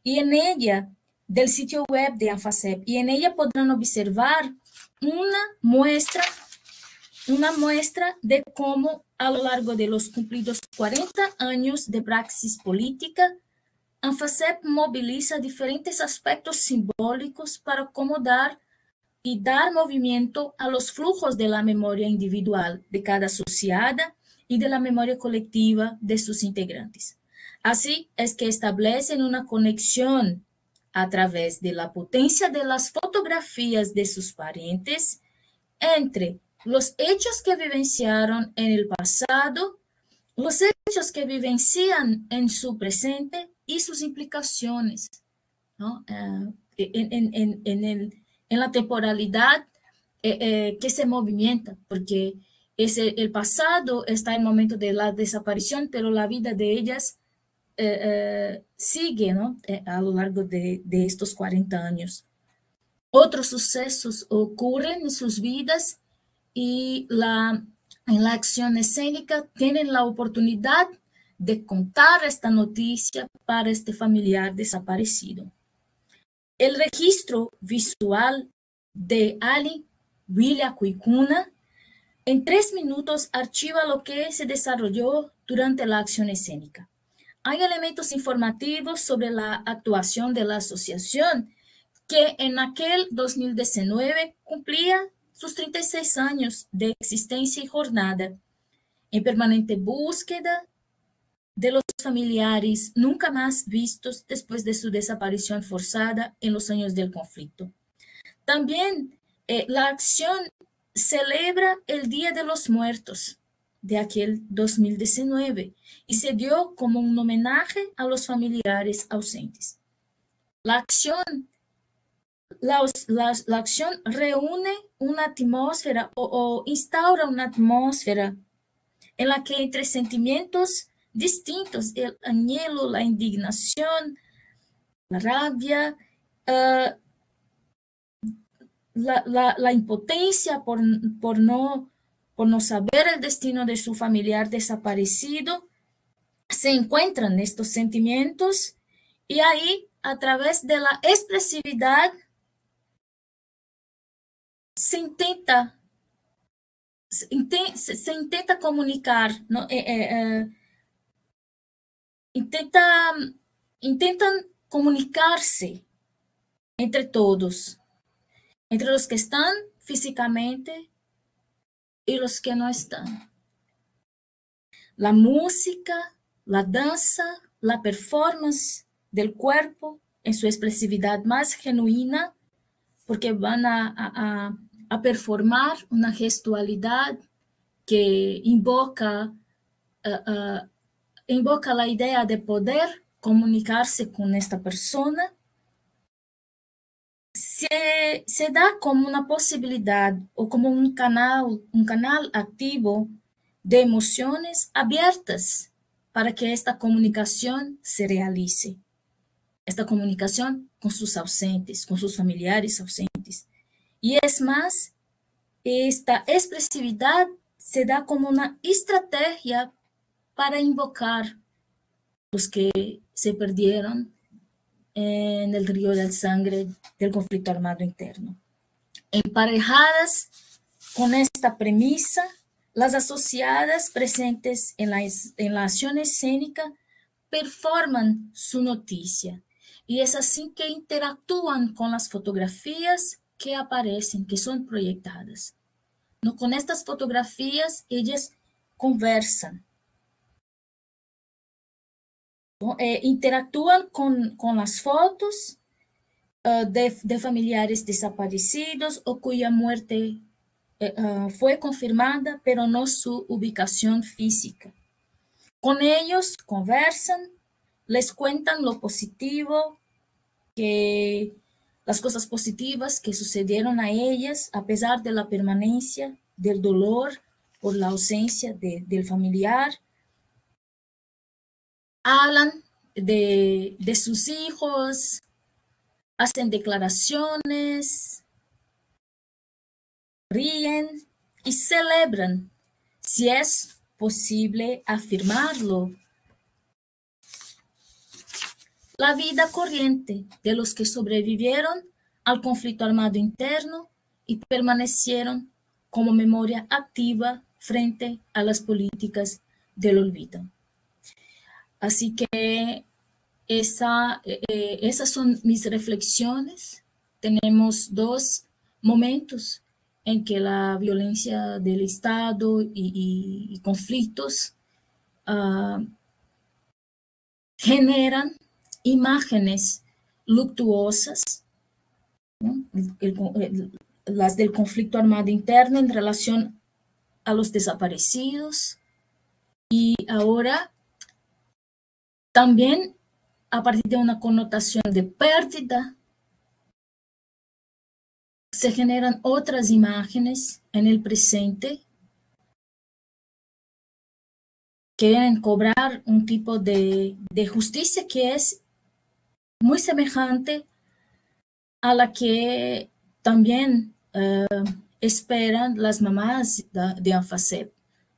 y en ella, del sitio web de ANFACEP, y en ella podrán observar una muestra de cómo a lo largo de los cumplidos 40 años de praxis política, ANFACEP moviliza diferentes aspectos simbólicos para acomodar y dar movimiento a los flujos de la memoria individual de cada asociada y de la memoria colectiva de sus integrantes. Así es que establecen una conexión a través de la potencia de las fotografías de sus parientes entre los hechos que vivenciaron en el pasado, los hechos que vivencian en su presente y sus implicaciones, ¿no? En la temporalidad que se movimenta, porque el pasado está en el momento de la desaparición, pero la vida de ellas sigue, ¿no? A lo largo de estos 40 años. Otros sucesos ocurren en sus vidas y en la acción escénica tienen la oportunidad de contar esta noticia para este familiar desaparecido. El registro visual de Ali Willacuicuna En 3 minutos archiva lo que se desarrolló durante la acción escénica. Hay elementos informativos sobre la actuación de la asociación que en aquel 2019 cumplía sus 36 años de existencia y jornada, en permanente búsqueda de los familiares nunca más vistos después de su desaparición forzada en los años del conflicto. También la acción celebra el Día de los Muertos de aquel 2019 y se dio como un homenaje a los familiares ausentes. La acción reúne una atmósfera o instaura una atmósfera en la que entre sentimientos distintos, el anhelo, la indignación, la rabia, la impotencia por no saber el destino de su familiar desaparecido, se encuentran estos sentimientos y ahí, a través de la expresividad, se intenta comunicar, ¿no? Intentan comunicarse entre todos, entre los que están físicamente y los que no están. La música, la danza, la performance del cuerpo en su expresividad más genuina, porque van a performar una gestualidad que invoca la idea de poder comunicarse con esta persona, se da como una posibilidad o como un canal activo de emociones abiertas para que esta comunicación se realice. Esta comunicación con sus ausentes, con sus familiares ausentes. Y es más, esta expresividad se da como una estrategia para invocar los que se perdieron en el río de sangre del conflicto armado interno. Emparejadas con esta premisa, las asociadas presentes en la acción escénica performan su noticia y es así que interactúan con las fotografías que aparecen, que son proyectadas. ¿No? Con estas fotografías ellas conversan, interactúan con las fotos de familiares desaparecidos o cuya muerte fue confirmada, pero no su ubicación física. Con ellos conversan, les cuentan lo positivo, las cosas positivas que sucedieron a ellas a pesar de la permanencia del dolor por la ausencia del familiar. Hablan de sus hijos, hacen declaraciones, ríen y celebran, si es posible afirmarlo, la vida corriente de los que sobrevivieron al conflicto armado interno y permanecieron como memoria activa frente a las políticas del olvido. Así que esas son mis reflexiones. Tenemos 2 momentos en que la violencia del Estado y conflictos generan imágenes luctuosas, ¿no? Las del conflicto armado interno en relación a los desaparecidos y ahora también a partir de una connotación de pérdida se generan otras imágenes en el presente que vienen a cobrar un tipo de justicia que es muy semejante a la que también esperan las mamás de ANFACEP,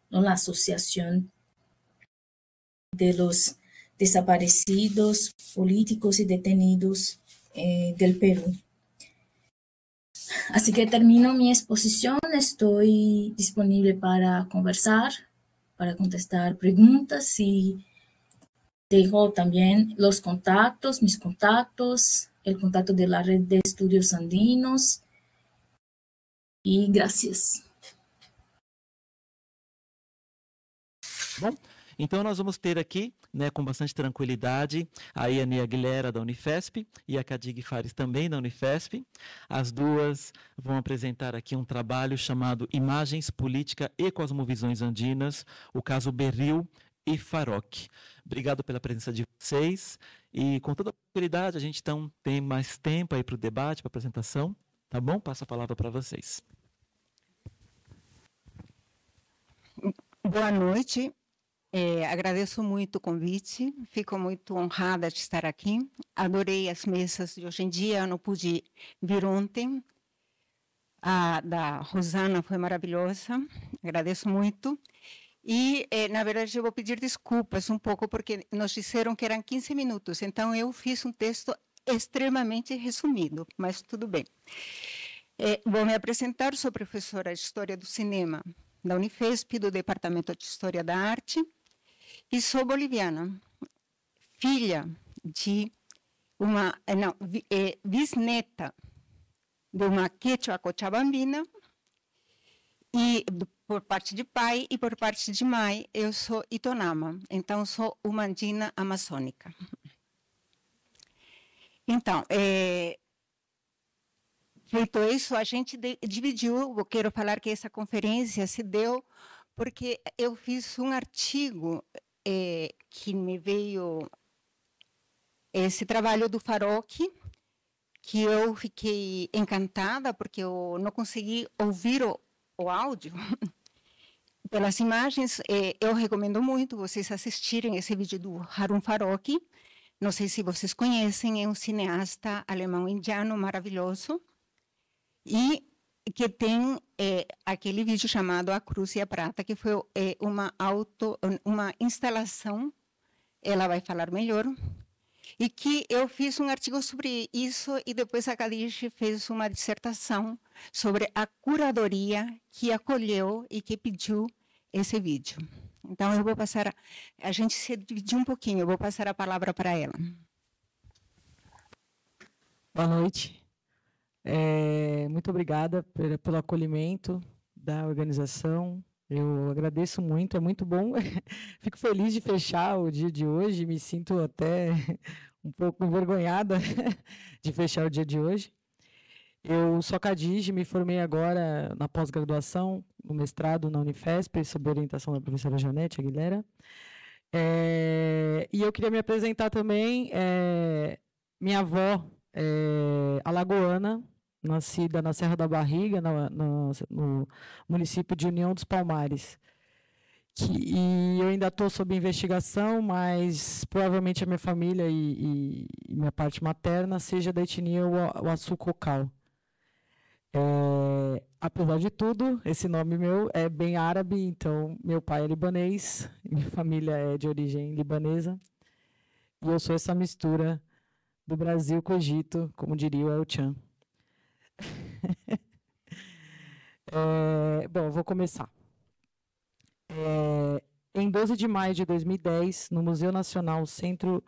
¿no? La Asociación de los Desaparecidos Políticos y Detenidos del Perú. Así que termino mi exposición, estoy disponible para conversar, para contestar preguntas y dejo también los contactos, mis contactos, el contacto de la red de estudios andinos y gracias.
Bom, então nós vamos ter aqui, né, com bastante tranquilidade, a Iane Aguilera da Unifesp e a Cadig Fares também da Unifesp. As duas vão apresentar aqui um trabalho chamado Imagens, Política e Cosmovisões Andinas, o caso Berril e Farok. Obrigado pela presença de vocês e com toda a tranquilidade a gente então tem mais tempo aí para o debate, para a apresentação, tá bom? Passo a palavra para vocês.
Boa noite. Agradeço muito o convite, fico muito honrada de estar aqui. Adorei as mesas de hoje em dia, eu não pude vir ontem. A da Rosana foi maravilhosa, agradeço muito. E, na verdade, eu vou pedir desculpas um pouco, porque nos disseram que eram 15 minutos, então eu fiz um texto extremamente resumido, mas tudo bem. Vou me apresentar, sou professora de História do Cinema da Unifesp, do Departamento de História da Arte, e sou boliviana, filha de uma, bisneta de uma quechua cochabambina, e por parte de pai e por parte de mãe, eu sou itonama, então sou uma andina amazônica. Então, feito isso, a gente dividiu, eu quero falar que essa conferência se deu porque eu fiz um artigo que me veio, esse trabalho do Farok, que eu fiquei encantada, porque eu não consegui ouvir o áudio. Pelas imagens, eu recomendo muito vocês assistirem esse vídeo do Harun Farok. Não sei se vocês conhecem, é um cineasta alemão-indiano maravilhoso, e que tem aquele vídeo chamado A Cruz e a Prata, que foi uma instalação, ela vai falar melhor, e que eu fiz um artigo sobre isso, e depois a Cadig fez uma dissertação sobre a curadoria que acolheu e que pediu esse vídeo. Então, eu vou passar, a gente se dividiu um pouquinho, eu vou passar a palavra para ela.
Boa noite. Muito obrigada pelo acolhimento da organização. Eu agradeço muito, é muito bom. Fico feliz de fechar o dia de hoje, me sinto até um pouco envergonhada de fechar o dia de hoje. Eu sou Cadig, me formei agora na pós-graduação, no mestrado na Unifesp, sob orientação da professora Janete Aguilera. E eu queria me apresentar também, minha avó alagoana, nascida na Serra da Barriga, no município de União dos Palmares. E eu ainda estou sob investigação, mas provavelmente a minha família e minha parte materna seja da etnia Huaçu-Cocal. Apesar de tudo, esse nome meu é bem árabe, então meu pai é libanês, minha família é de origem libanesa, e eu sou essa mistura do Brasil com o Egito, como diria o El Chan. Bom, vou começar. Em 12 de maio de 2010, no Museu Nacional Centro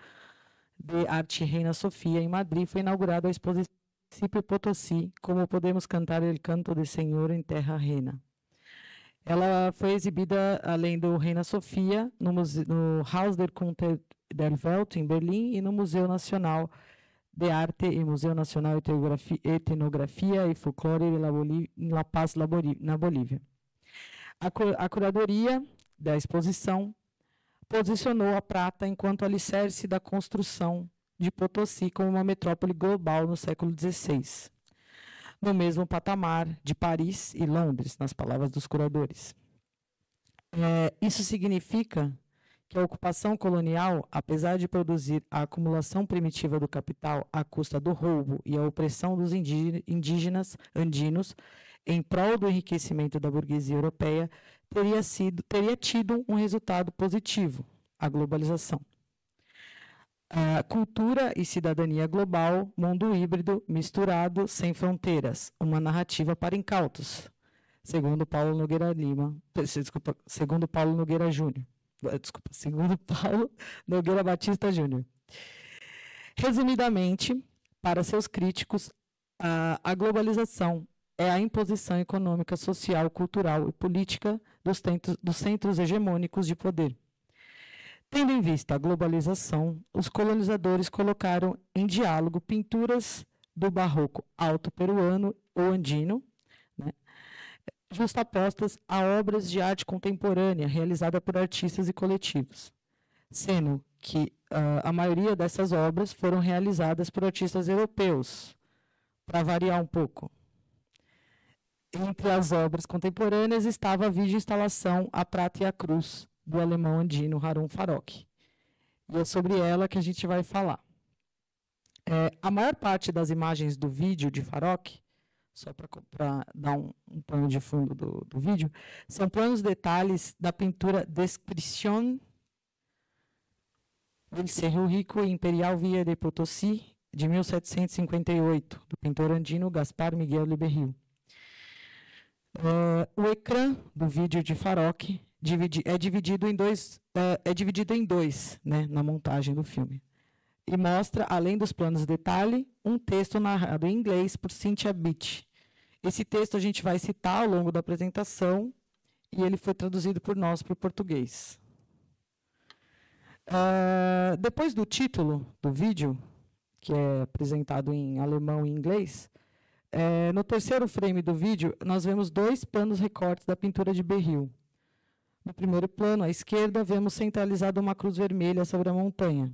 de Arte Reina Sofia, em Madrid, foi inaugurada a exposição Município Potosí, como podemos cantar el canto do Senhor em terra reina. Ela foi exibida, além do Reina Sofia, no Haus der Kunst der Welt, em Berlim, e no Museu Nacional de Arte e Museu Nacional de Etnografia e Folclore em La Paz, na Bolívia. A curadoria da exposição posicionou a prata enquanto alicerce da construção de Potosí como uma metrópole global no século XVI, no mesmo patamar de Paris e Londres, nas palavras dos curadores. Isso significa que a ocupação colonial, apesar de produzir a acumulação primitiva do capital à custa do roubo e a opressão dos indígenas andinos em prol do enriquecimento da burguesia europeia, teria tido um resultado positivo, a globalização. Cultura e cidadania global, mundo híbrido, misturado, sem fronteiras. Uma narrativa para incautos. Segundo Paulo Nogueira Lima. Desculpa, segundo Paulo Nogueira Júnior. Desculpa, segundo Paulo Nogueira Batista Júnior. Resumidamente, para seus críticos, a globalização é a imposição econômica, social, cultural e política dos centros hegemônicos de poder. Tendo em vista a globalização, os colonizadores colocaram em diálogo pinturas do barroco alto-peruano ou andino, né, justapostas a obras de arte contemporânea realizada por artistas e coletivos, sendo que a maioria dessas obras foram realizadas por artistas europeus, para variar um pouco. Entre as obras contemporâneas estava a videoinstalação A Prata e a Cruz, do alemão andino Harun Farok. E é sobre ela que a gente vai falar. A maior parte das imagens do vídeo de Farok, só para dar um plano de fundo do vídeo, são planos detalhes da pintura Descripción del Cerro Rico e Imperial Via de Potosí, de 1758, do pintor andino Gaspar Miguel Liberrio. O ecrã do vídeo de Farok é dividido em dois, né, na montagem do filme. E mostra, além dos planos de detalhe, um texto narrado em inglês por Cynthia Beach. Esse texto a gente vai citar ao longo da apresentação e ele foi traduzido por nós para o português. Depois do título do vídeo, que é apresentado em alemão e inglês, no terceiro frame do vídeo, nós vemos dois planos recortes da pintura de Berril. No primeiro plano, à esquerda, vemos centralizada uma cruz vermelha sobre a montanha.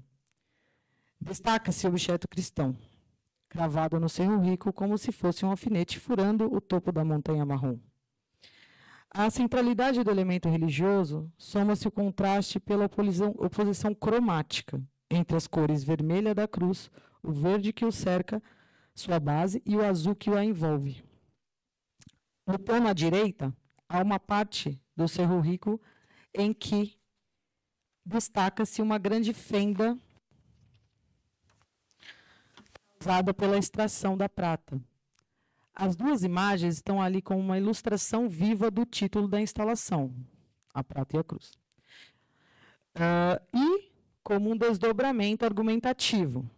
Destaca-se o objeto cristão, cravado no Cerro Rico como se fosse um alfinete furando o topo da montanha marrom. À centralidade do elemento religioso, soma-se o contraste pela oposição cromática entre as cores vermelha da cruz, o verde que o cerca, sua base, e o azul que o envolve. No plano à direita, há uma parte do Cerro Rico em que destaca-se uma grande fenda causada pela extração da prata. As duas imagens estão ali como uma ilustração viva do título da instalação, A Prata e a Cruz. E como um desdobramento argumentativo.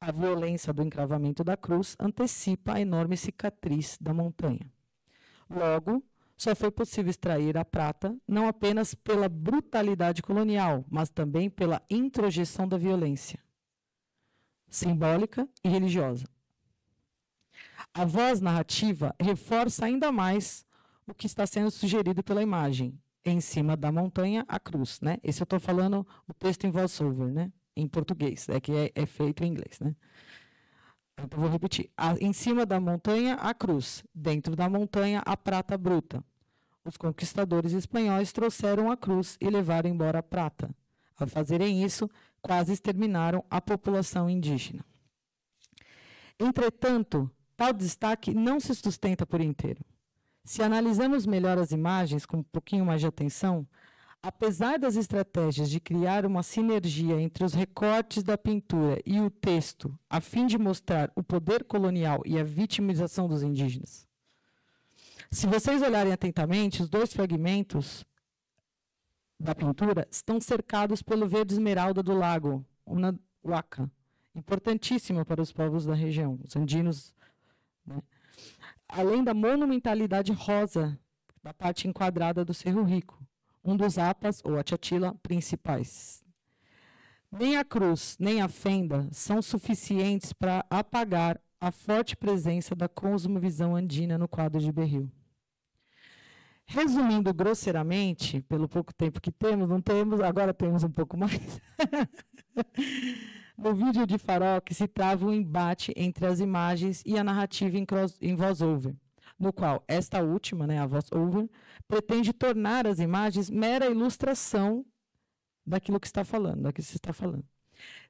A violência do encravamento da cruz antecipa a enorme cicatriz da montanha. Logo, só foi possível extrair a prata não apenas pela brutalidade colonial, mas também pela introjeção da violência simbólica e religiosa. A voz narrativa reforça ainda mais o que está sendo sugerido pela imagem. Em cima da montanha, a cruz. Né? Esse eu estou falando o texto em voice-over, né? Em português, que é feito em inglês. Né? Então, vou repetir. Em cima da montanha, a cruz. Dentro da montanha, a prata bruta. Os conquistadores espanhóis trouxeram a cruz e levaram embora a prata. Ao fazerem isso, quase exterminaram a população indígena. Entretanto, tal destaque não se sustenta por inteiro. Se analisamos melhor as imagens com um pouquinho mais de atenção, apesar das estratégias de criar uma sinergia entre os recortes da pintura e o texto, a fim de mostrar o poder colonial e a vitimização dos indígenas. Se vocês olharem atentamente, os dois fragmentos da pintura estão cercados pelo verde esmeralda do lago, uma huaca, importantíssima para os povos da região, os andinos, né? Além da monumentalidade rosa da parte enquadrada do Cerro Rico, um dos apas, ou Achatila, principais. Nem a cruz, nem a fenda são suficientes para apagar a forte presença da cosmovisão andina no quadro de Berril. Resumindo grosseiramente, pelo pouco tempo que temos, não temos, agora temos um pouco mais. No vídeo de Farok se trava um embate entre as imagens e a narrativa em voice-over, no qual esta última, né, a voice-over, pretende tornar as imagens mera ilustração daquilo que está falando, daquilo que se está falando.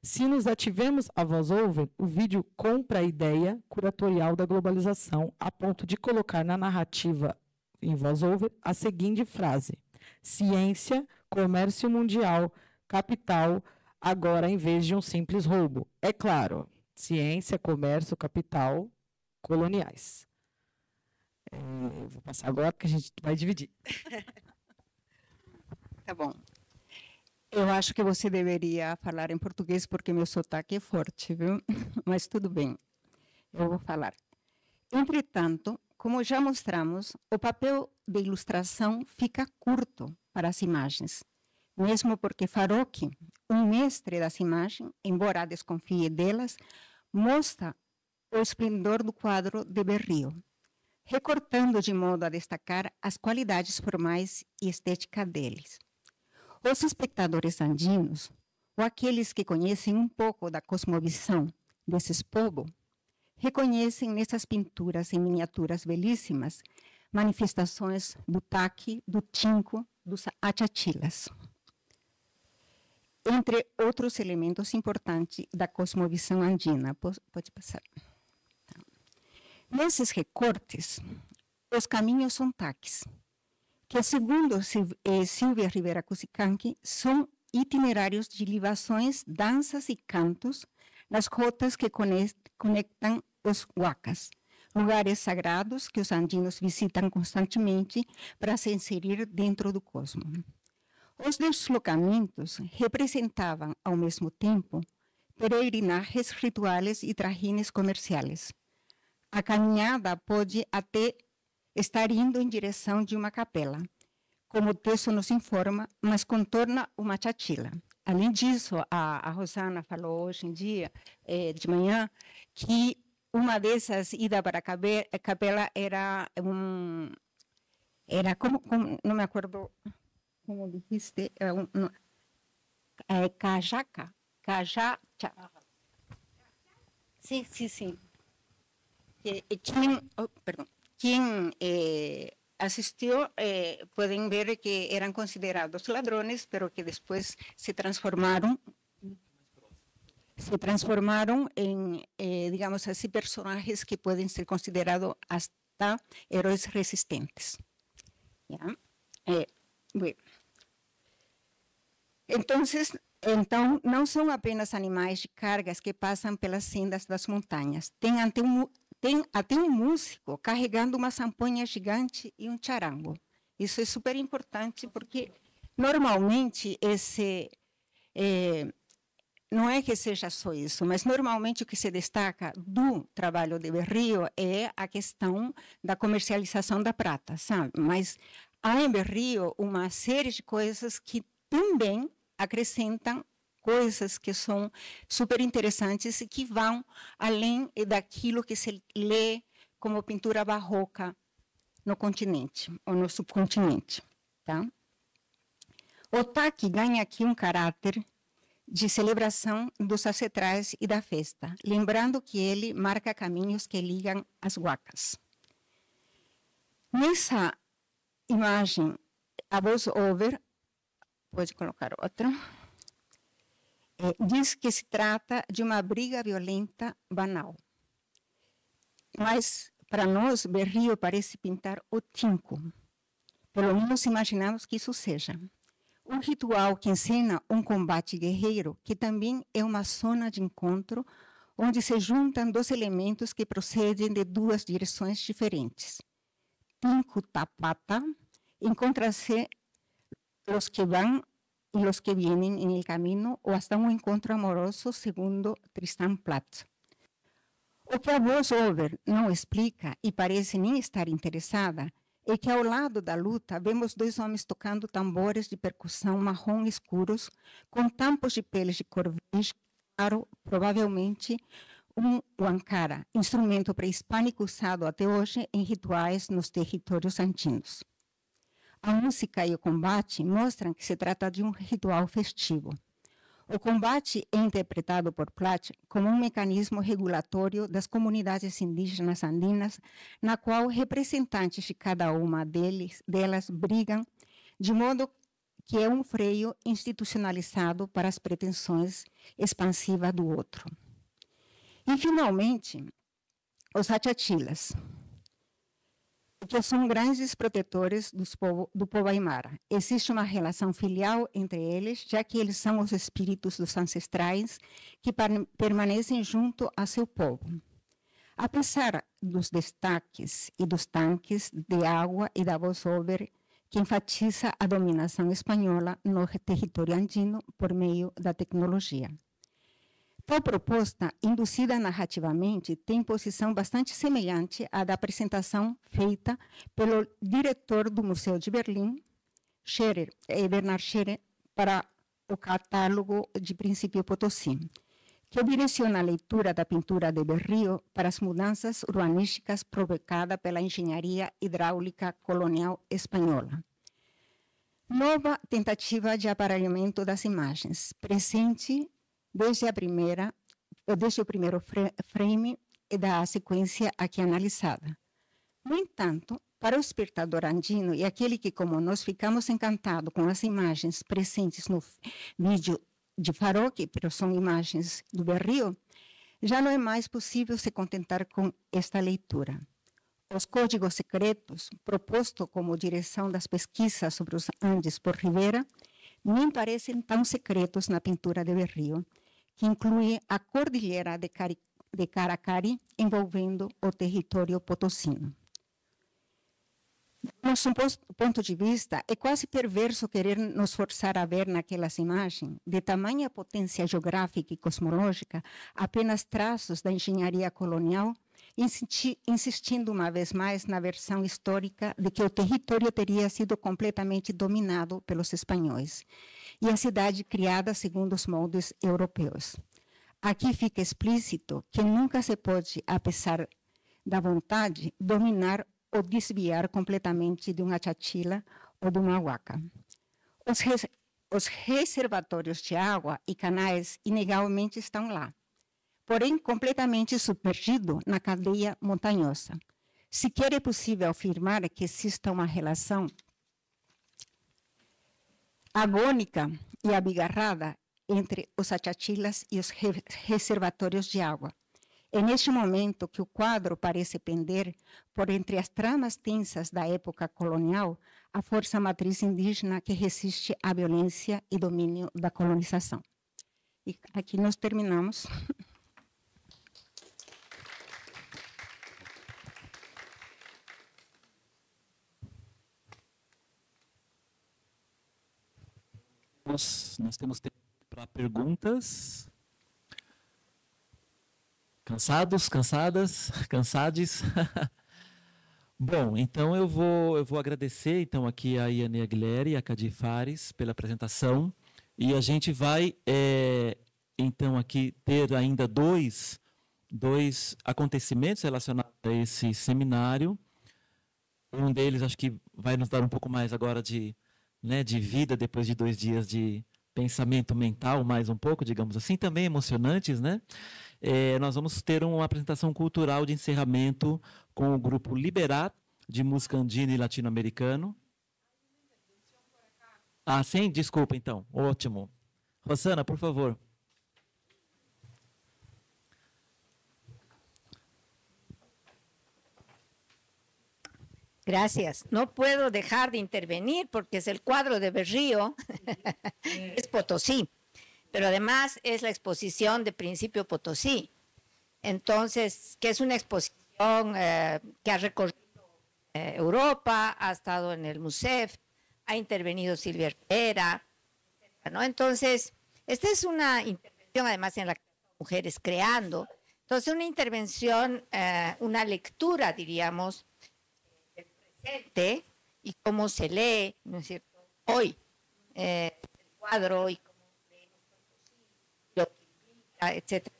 Se nos ativemos a voice-over, o vídeo compra a ideia curatorial da globalização a ponto de colocar na narrativa em voice-over a seguinte frase: ciência, comércio mundial, capital, agora em vez de um simples roubo. É claro, ciência, comércio, capital, coloniais. Vou passar agora porque a gente vai dividir.
Tá bom. Eu acho que você deveria falar em português porque meu sotaque é forte, viu? Mas tudo bem, eu vou falar. Entretanto, como já mostramos, o papel de ilustração fica curto para as imagens, mesmo porque Farocchi, um mestre das imagens, embora desconfie delas, mostra o esplendor do quadro de Berrio, recortando de modo a destacar as qualidades formais e estética deles. Os espectadores andinos, ou aqueles que conhecem um pouco da cosmovisão desses povos, reconhecem nessas pinturas em miniaturas belíssimas manifestações do taque, do tinco, dos achachilas, entre outros elementos importantes da cosmovisão andina. Pode passar. Nesses recortes, os caminhos são taques, que, segundo Silvia Rivera Cusicanqui, são itinerários de libações, danças e cantos nas rotas que conectam os huacas, lugares sagrados que os andinos visitam constantemente para se inserir dentro do cosmo. Os deslocamentos representavam, ao mesmo tempo, peregrinagens rituais e trajines comerciais. A caminhada pode até estar indo em direção de uma capela, como o texto nos informa, mas contorna uma chachila. Além disso, a Rosana falou hoje em dia, de manhã, que uma dessas idas para a capela era como não me acordo como dijiste, cajaca. Sim. Quem assistiu podem ver que eram considerados ladrões, pero que depois se transformaram em, digamos assim, personagens que podem ser considerados hasta heróis resistentes. Então, não são apenas animais de cargas que passam pelas sendas das montanhas. Tem até um músico carregando uma sanfonha gigante e um charango. Isso é super importante porque, normalmente, não é que seja só isso, mas normalmente o que se destaca do trabalho de Berrio é a questão da comercialização da prata, sabe? Mas há em Berrio uma série de coisas que também acrescentam coisas que são super interessantes e que vão além daquilo que se lê como pintura barroca no continente ou no subcontinente. Tá? O taque ganha aqui um caráter de celebração dos ancestrais e da festa, lembrando que ele marca caminhos que ligam as huacas. Nessa imagem, a voz-over, pode colocar outra, diz que se trata de uma briga violenta banal. Mas, para nós, Berrio parece pintar o tinco. Pelo menos imaginamos que isso seja. Um ritual que encena um combate guerreiro, que também é uma zona de encontro, onde se juntam dois elementos que procedem de duas direções diferentes. Tinco tapata, encontra-se os que vão e os que vienen en el camino, ou hasta um encontro amoroso, segundo Tristan Platt. O que a voz-over não explica, e parece nem estar interessada, é que ao lado da luta vemos dois homens tocando tambores de percussão marrom escuros, com tampos de peles de corvins, claro, provavelmente um huancara, instrumento pré-hispânico usado até hoje em rituais nos territórios andinos. A música e o combate mostram que se trata de um ritual festivo. O combate é interpretado por Platt como um mecanismo regulatório das comunidades indígenas andinas, na qual representantes de cada uma delas brigam, de modo que é um freio institucionalizado para as pretensões expansivas do outro. E, finalmente, os achachilas. que são grandes protetores do povo aimara. Existe uma relação filial entre eles, já que eles são os espíritos dos ancestrais que permanecem junto a seu povo. Apesar dos destaques e dos tanques de água e da voz-over, que enfatiza a dominação espanhola no território andino por meio da tecnologia. Tal proposta, induzida narrativamente, tem posição bastante semelhante à da apresentação feita pelo diretor do Museu de Berlim, Bernard Scherer, para o catálogo de Princípio Potosí, que direciona a leitura da pintura de Berrio para as mudanças urbanísticas provocadas pela engenharia hidráulica colonial espanhola. Nova tentativa de aparelhamento das imagens, presente desde o primeiro frame da sequência aqui analisada. No entanto, para o espectador andino e aquele que, como nós, ficamos encantados com as imagens presentes no vídeo de Farok, mas são imagens do Berrio, já não é mais possível se contentar com esta leitura. Os códigos secretos, propostos como direção das pesquisas sobre os Andes por Rivera, nem parecem tão secretos na pintura de Berrio, que inclui a cordilheira de Caracari, envolvendo o território potosino. Do nosso ponto de vista, é quase perverso querer nos forçar a ver naquelas imagens, de tamanha potência geográfica e cosmológica, apenas traços da engenharia colonial, insistindo uma vez mais na versão histórica de que o território teria sido completamente dominado pelos espanhóis e a cidade criada segundo os moldes europeus. Aqui fica explícito que nunca se pode, apesar da vontade, dominar ou desviar completamente de uma chachila ou de uma huaca. Os reservatórios de água e canais inegavelmente estão lá, porém completamente submergido na cadeia montanhosa. Sequer é possível afirmar que exista uma relação agônica e abigarrada entre os achachilas e os reservatórios de água. É neste momento que o quadro parece pender, por entre as tramas tensas da época colonial, a força matriz indígena que resiste à violência e domínio da colonização. E aqui nós terminamos.
Nós temos tempo para perguntas. Cansados, cansadas, cansades? Bom, então eu vou agradecer então aqui a Iane Aguilera e a Cadi Fares pela apresentação, e a gente vai então aqui ter ainda dois acontecimentos relacionados a esse seminário. Um deles acho que vai nos dar um pouco mais agora de vida depois de 2 dias de pensamento mental, mais um pouco, digamos assim, também emocionantes, né? Nós vamos ter uma apresentação cultural de encerramento com o grupo Liberar, de música andina e latino-americano. Ah, sim? Desculpa, então. Ótimo. Rosana, por favor.
Gracias. No puedo dejar de intervenir porque es el cuadro de Berrio, es Potosí, pero además es la exposición de Principio Potosí. Entonces, que es una exposición que ha recorrido Europa, ha estado en el MUSEF, ha intervenido Silvia Herrera, ¿no? Entonces, esta es una intervención además en la que hay mujeres creando. Entonces, una intervención, una lectura, diríamos, y cómo se lee, ¿no es cierto?, hoy el cuadro y cómo leemos lo que implica, etcétera,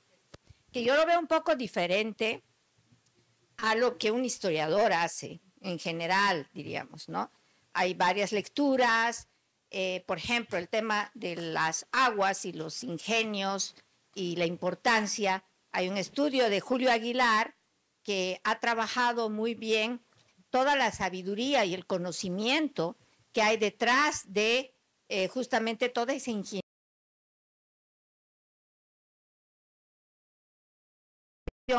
que yo lo veo un poco diferente a lo que un historiador hace en general, diríamos, ¿no? Hay varias lecturas, por ejemplo, el tema de las aguas y los ingenios y la importancia. Hay un estudio de Julio Aguilar que ha trabajado muy bien toda la sabiduría y el conocimiento que hay detrás de justamente toda esa ingeniería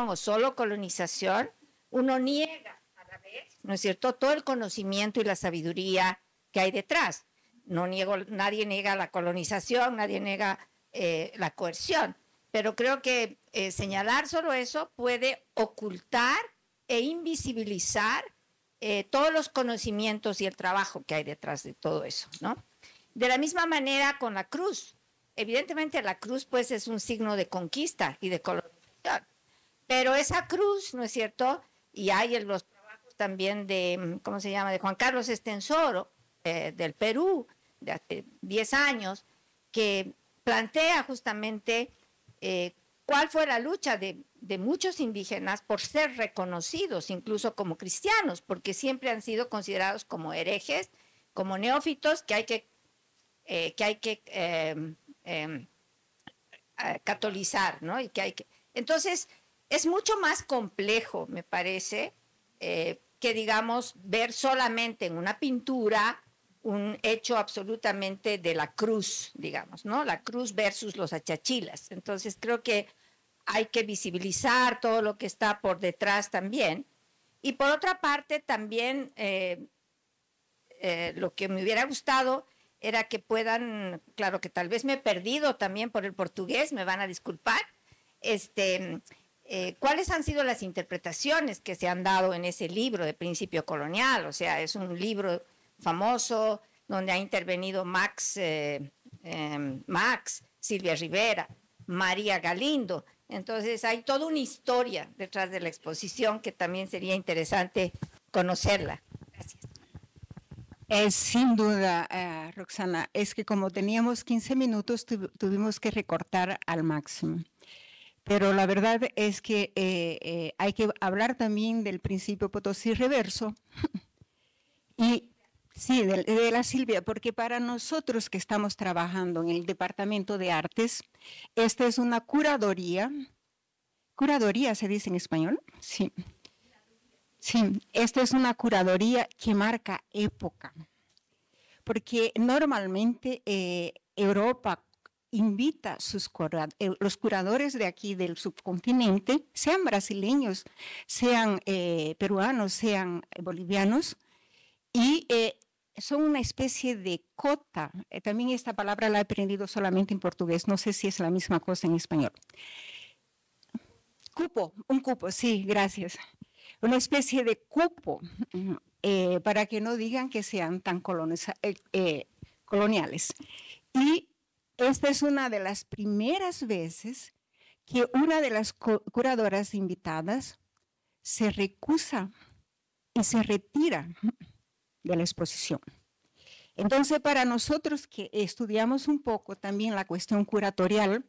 o solo colonización. Uno niega a la vez ¿no es cierto? Todo el conocimiento y la sabiduría que hay detrás. Nadie niega la colonización, nadie niega la coerción, pero creo que señalar solo eso puede ocultar e invisibilizar todos los conocimientos y el trabajo que hay detrás de todo eso, ¿no? De la misma manera con la cruz. Evidentemente la cruz pues es un signo de conquista y de colonización, pero esa cruz, ¿no es cierto? Y hay en los trabajos también de, ¿cómo se llama?, de Juan Carlos Estensoro, del Perú, de hace 10 años, que plantea justamente cuál fue la lucha de muchos indígenas por ser reconocidos, incluso como cristianos, porque siempre han sido considerados como herejes, como neófitos, que hay que catolizar, ¿no? Y que hay que... Entonces, es mucho más complejo, me parece, que, digamos, ver solamente en una pintura un hecho absolutamente de la cruz, digamos, ¿no? La cruz versus los achachilas. Entonces, creo que hay que visibilizar todo lo que está por detrás también. Y por otra parte, también lo que me hubiera gustado era que puedan, claro que tal vez me he perdido también por el portugués, me van a disculpar, ¿cuáles han sido las interpretaciones que se han dado en ese libro de Principio Colonial? O sea, es un libro famoso donde ha intervenido Max, Silvia Rivera, María Galindo. Entonces hay toda una historia detrás de la exposición que también sería interesante conocerla. Gracias.
Sin duda, Roxana, es que como teníamos 15 minutos, tuvimos que recortar al máximo. Pero la verdad es que hay que hablar también del principio Potosí reverso. Y sí, de la Silvia, porque para nosotros que estamos trabajando en el Departamento de Artes, esta es una curaduría. ¿Curaduría se dice en español? Sí. Sí, esta es una curaduría que marca época, porque normalmente Europa invita los curadores de aquí del subcontinente, sean brasileños, sean peruanos, sean bolivianos, y son una especie de cota. También esta palabra la he aprendido solamente en portugués, no sé si es la misma cosa en español. Cupo, un cupo, sí, gracias. Una especie de cupo, para que no digan que sean tan coloniales. Y esta es una de las primeras veces que una de las curadoras invitadas se recusa y se retira de la exposición. Entonces, para nosotros que estudiamos un poco también la cuestión curatorial,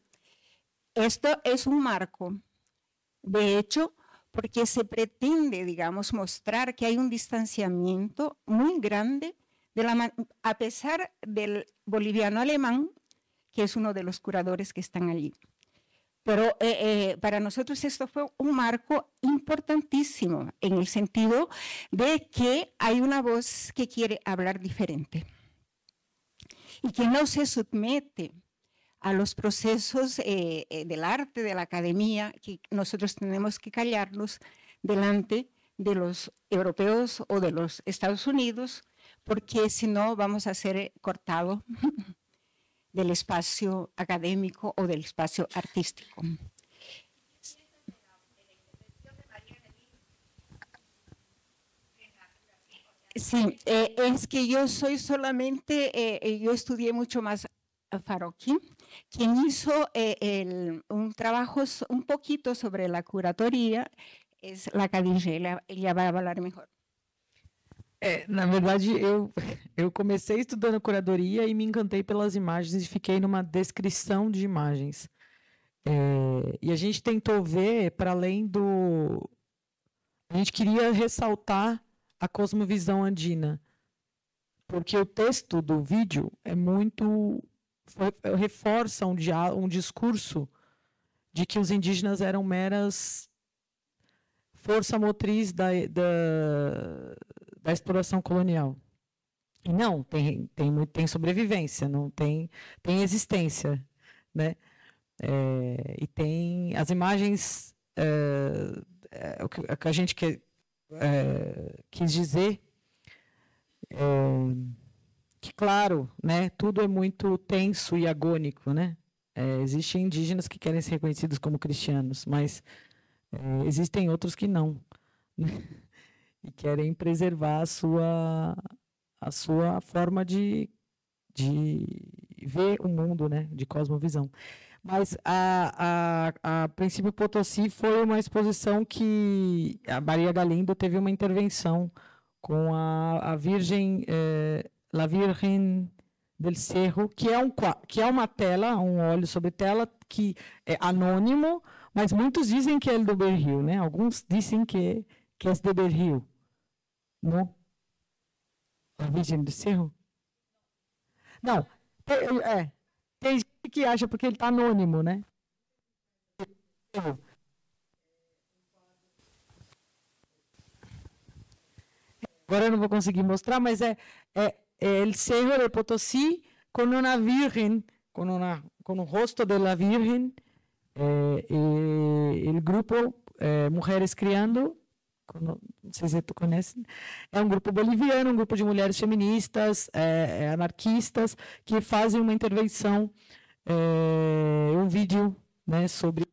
esto es un marco, de hecho, porque se pretende, digamos, mostrar que hay un distanciamiento muy grande, a pesar del boliviano alemán, que es uno de los curadores que están allí. Pero para nosotros esto fue un marco importantísimo, en el sentido de que hay una voz que quiere hablar diferente y que no se somete a los procesos del arte, de la academia, que nosotros tenemos que callarnos delante de los europeos o de los Estados Unidos, porque si no vamos a ser cortados del espacio académico o del espacio artístico. Sí, es que yo soy solamente, yo estudié mucho más a Farocchi, quien hizo un trabajo un poquito sobre la curatoria, es la Cadinge, ella vai falar mejor.
Na verdade, eu comecei estudando curadoria e me encantei pelas imagens e fiquei numa descrição de imagens. E a gente tentou ver para além do... A gente queria ressaltar a cosmovisão andina, porque o texto do vídeo é muito... reforça um discurso de que os indígenas eram meras força motriz da exploração colonial. E não, tem sobrevivência, não tem existência, né? E tem as imagens, o que a gente quis dizer que, claro, né, tudo é muito tenso e agônico, né? Existem indígenas que querem ser reconhecidos como cristianos, mas existem outros que não, né? E querem preservar a sua forma de ver o mundo, né, de cosmovisão. Mas a Princípio Potosí foi uma exposição que a Maria Galindo teve uma intervenção com a Virgem, La Virgen del Cerro, que é uma tela, um óleo sobre tela, que é anônimo, mas muitos dizem que é do Berrio, né? Alguns dizem que é de Berrio. Não? A Virgem del Cerro? Não, tem gente que acha porque ele está anônimo, né? Agora eu não vou conseguir mostrar, mas é el Cerro de Potosí com uma virgem, com um rosto de la Virgen, o grupo Mulheres Criando, não sei se tu conhece, é um grupo boliviano, um grupo de mulheres feministas, anarquistas, que fazem uma intervenção, um vídeo, né, sobre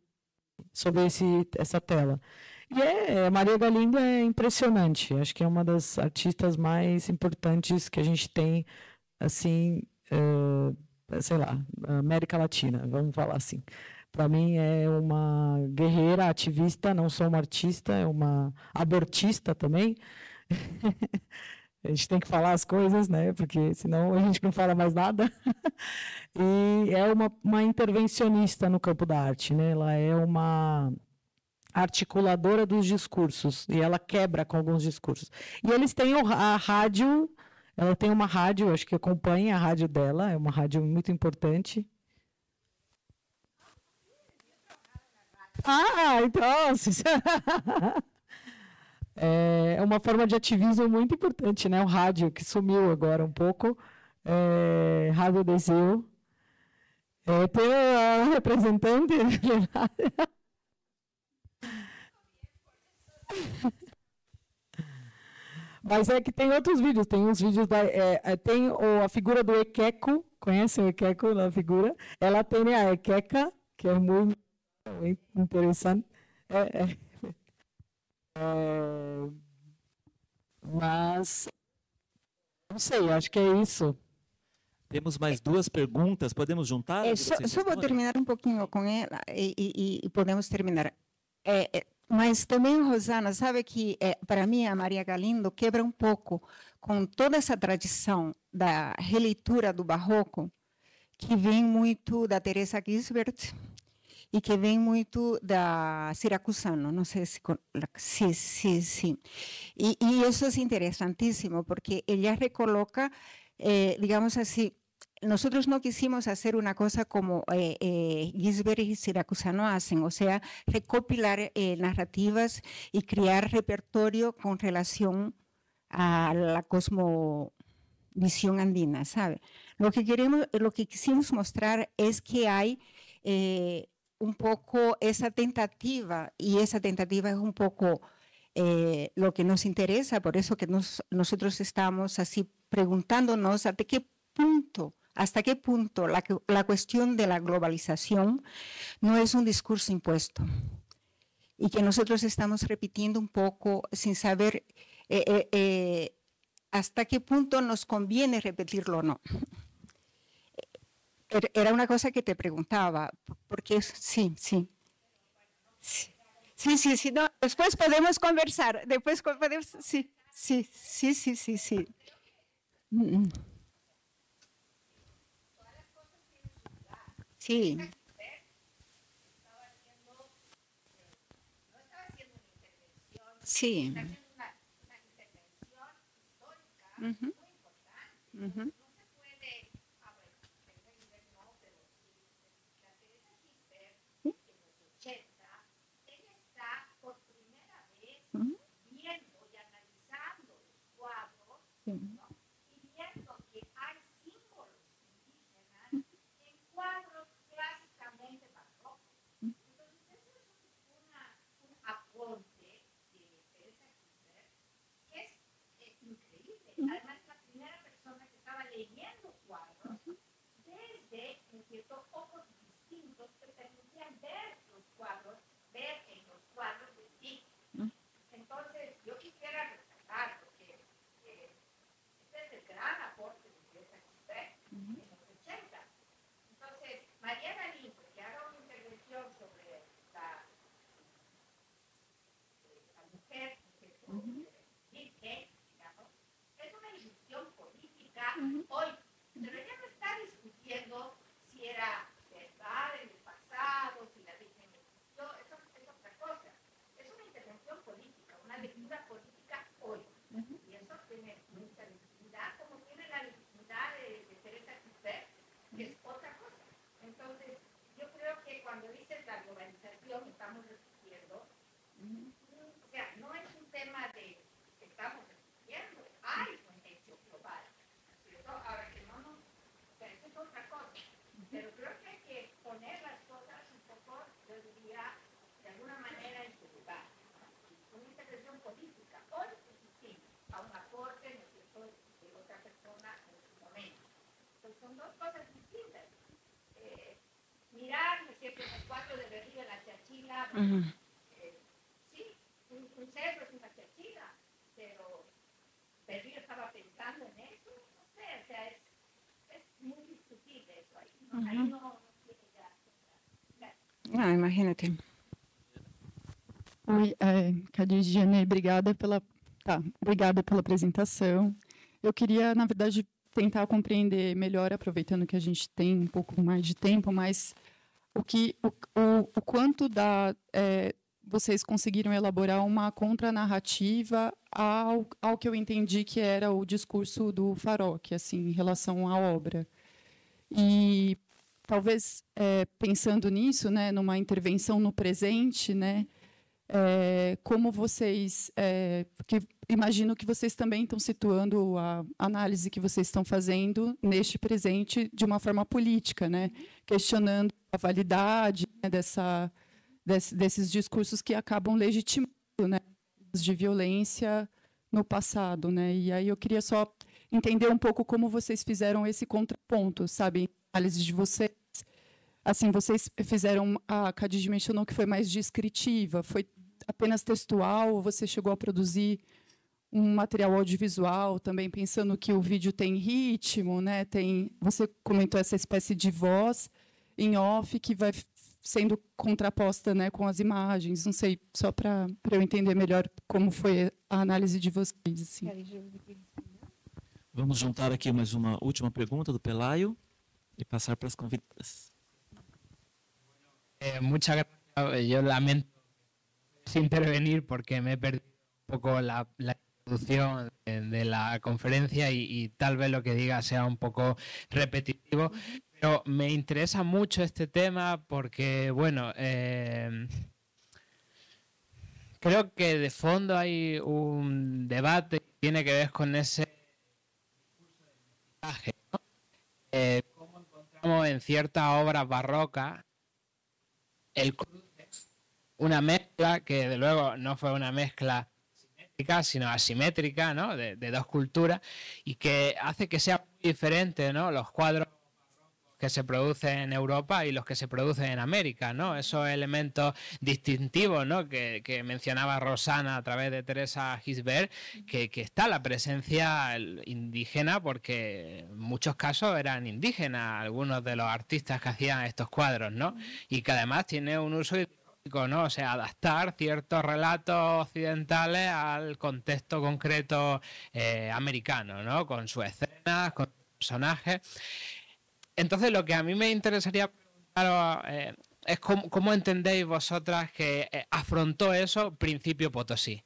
essa tela. E Maria Galindo é impressionante, acho que é uma das artistas mais importantes que a gente tem, assim, sei lá, América Latina, vamos falar assim. Para mim é uma guerreira, ativista, não só uma artista, é uma abortista também. A gente tem que falar as coisas, né? Porque senão a gente não fala mais nada. E é uma intervencionista no campo da arte, né? Ela é uma articuladora dos discursos e ela quebra com alguns discursos. E eles têm a rádio, ela tem uma rádio, acho que acompanha a rádio dela, é uma rádio muito importante. Então, é uma forma de ativismo muito importante, né? O rádio, que sumiu agora um pouco, Rádio Deseu. Tem a representante. Mas é que tem outros vídeos, tem uns vídeos tem a figura do Ekeko, conhece o Ekeko na figura? Ela tem a Ekeka, que é muito interessante. Mas não sei, acho que é isso.
Temos mais duas perguntas, podemos juntar?
Só vou terminar um pouquinho com ela e podemos terminar. Mas também, Rosana, sabe que, para mim, a Maria Galindo quebra um pouco com toda essa tradição da releitura do barroco, que vem muito da Teresa Gisbert e que vem muito da Siracusano, não sei se... Sim. E isso é interessantíssimo, porque ela recoloca, digamos assim, nosotros no quisimos hacer una cosa como Gisbert y Siracusano hacen, o sea, recopilar narrativas y crear repertorio con relación a la cosmovisión andina, ¿sabe? Lo que quisimos mostrar es que hay un poco esa tentativa, y esa tentativa es un poco lo que nos interesa, por eso que nosotros estamos así preguntándonos hasta qué punto la cuestión de la globalización no es un discurso impuesto y que nosotros estamos repitiendo un poco sin saber hasta qué punto nos conviene repetirlo o no. Era una cosa que te preguntaba, porque sí, no, después podemos conversar, sí. Sí. Sí.
cuando dices la globalización estamos resistiendo, o sea, no es un tema de estamos resistiendo, hay un hecho global, ¿cierto? Ahora que no nos, o sea, eso es otra cosa, pero creo que hay que poner las cosas un poco, yo diría, de alguna manera en su lugar, ¿no? Una intervención política, hoy resistimos a un aporte, ¿no es cierto?, de otra persona en su momento. Entonces son dos cosas distintas. Mirar, ¿no es cierto?, en el cuadro de Berrío, la chachila, sí, un cerro es una chachila, pero Berrío estaba pensando en eso, no sé, o sea, es muy discutible eso ahí, ¿no? Ahí no tiene ya.
Ah, imagínate.
Oi, Khadijane, obrigada pela apresentação. Eu queria, na verdade, tentar compreender melhor, aproveitando que a gente tem um pouco mais de tempo, mas o quanto vocês conseguiram elaborar uma contranarrativa ao que eu entendi que era o discurso do Farok, assim, em relação à obra. E talvez, pensando nisso, né, numa intervenção no presente, né, como vocês, porque imagino que vocês também estão situando a análise que vocês estão fazendo neste presente de uma forma política, né? Questionando a validade, né, desses discursos que acabam legitimando, né, de violência no passado, né? E aí eu queria só entender um pouco como vocês fizeram esse contraponto, sabe? A análise de vocês. Assim, vocês fizeram, a Khadija mencionou que foi mais descritiva, foi apenas textual, ou você chegou a produzir um material audiovisual, também pensando que o vídeo tem ritmo, né? Você comentou essa espécie de voz em off que vai sendo contraposta, né, com as imagens. Não sei, só para eu entender melhor como foi a análise de vocês. Assim.
Vamos juntar aqui mais uma última pergunta do Pelayo e passar para as convidadas.
Muchas gracias. Yo lamento intervenir porque me he perdido un poco la introducción de la conferencia y tal vez lo que diga sea un poco repetitivo, pero me interesa mucho este tema porque, bueno, creo que de fondo hay un debate que tiene que ver con ese mensaje, ¿no? Cómo encontramos en ciertas obras barrocas el cruce, una mezcla que de luego no fue una mezcla simétrica, sino asimétrica, ¿no? de dos culturas, y que hace que sea muy diferente, ¿no? Los cuadros que se producen en Europa y los que se producen en América, ¿no? Esos elementos distintivos, ¿no? que mencionaba Rosana a través de Teresa Gisbert, que está la presencia indígena, porque en muchos casos eran indígenas algunos de los artistas que hacían estos cuadros, ¿no? Y que además tiene un uso ideológico, ¿no? O sea, adaptar ciertos relatos occidentales al contexto concreto americano, ¿no? Con sus escenas, con sus personajes. Entonces, lo que a mí me interesaría preguntaros es cómo entendéis vosotras que afrontó eso Principio Potosí.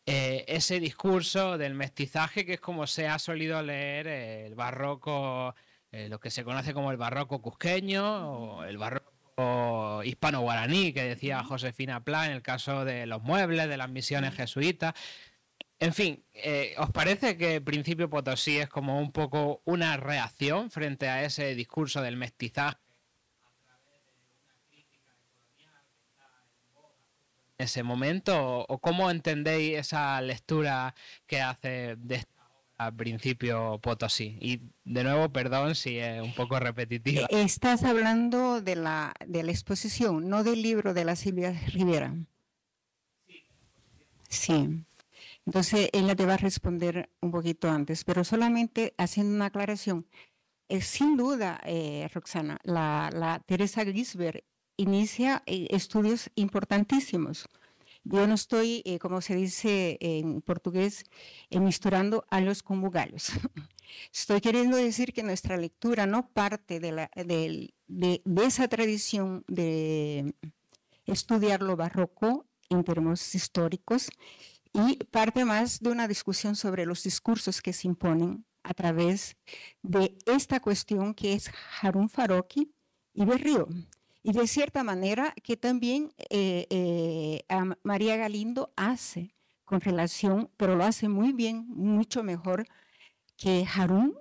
Ese discurso del mestizaje, que es como se ha solido leer el barroco, lo que se conoce como el barroco cusqueño o el barroco hispano-guaraní, que decía Josefina Pla en el caso de los muebles, de las misiones jesuitas. En fin, ¿os parece que Principio Potosí es como un poco una reacción frente a ese discurso del mestizaje a través de una crítica colonial que está en boga en ese momento? ¿O cómo entendéis esa lectura que hace de esta obra Principio Potosí? Y de nuevo, perdón si es un poco repetitiva.
Estás hablando de la exposición, no del libro de la Silvia Rivera. Sí. Entonces, ella te va a responder un poquito antes, pero solamente haciendo una aclaración. Sin duda, Roxana, la Teresa Gisbert inicia estudios importantísimos. Yo no estoy, como se dice en portugués, misturando alos con bugallos. Estoy queriendo decir que nuestra lectura no parte de esa tradición de estudiar lo barroco en términos históricos, y parte más de una discusión sobre los discursos que se imponen a través de esta cuestión que es Harun Farocki y Berrío. Y de cierta manera que también a María Galindo hace con relación, pero lo hace muy bien, mucho mejor que Harun,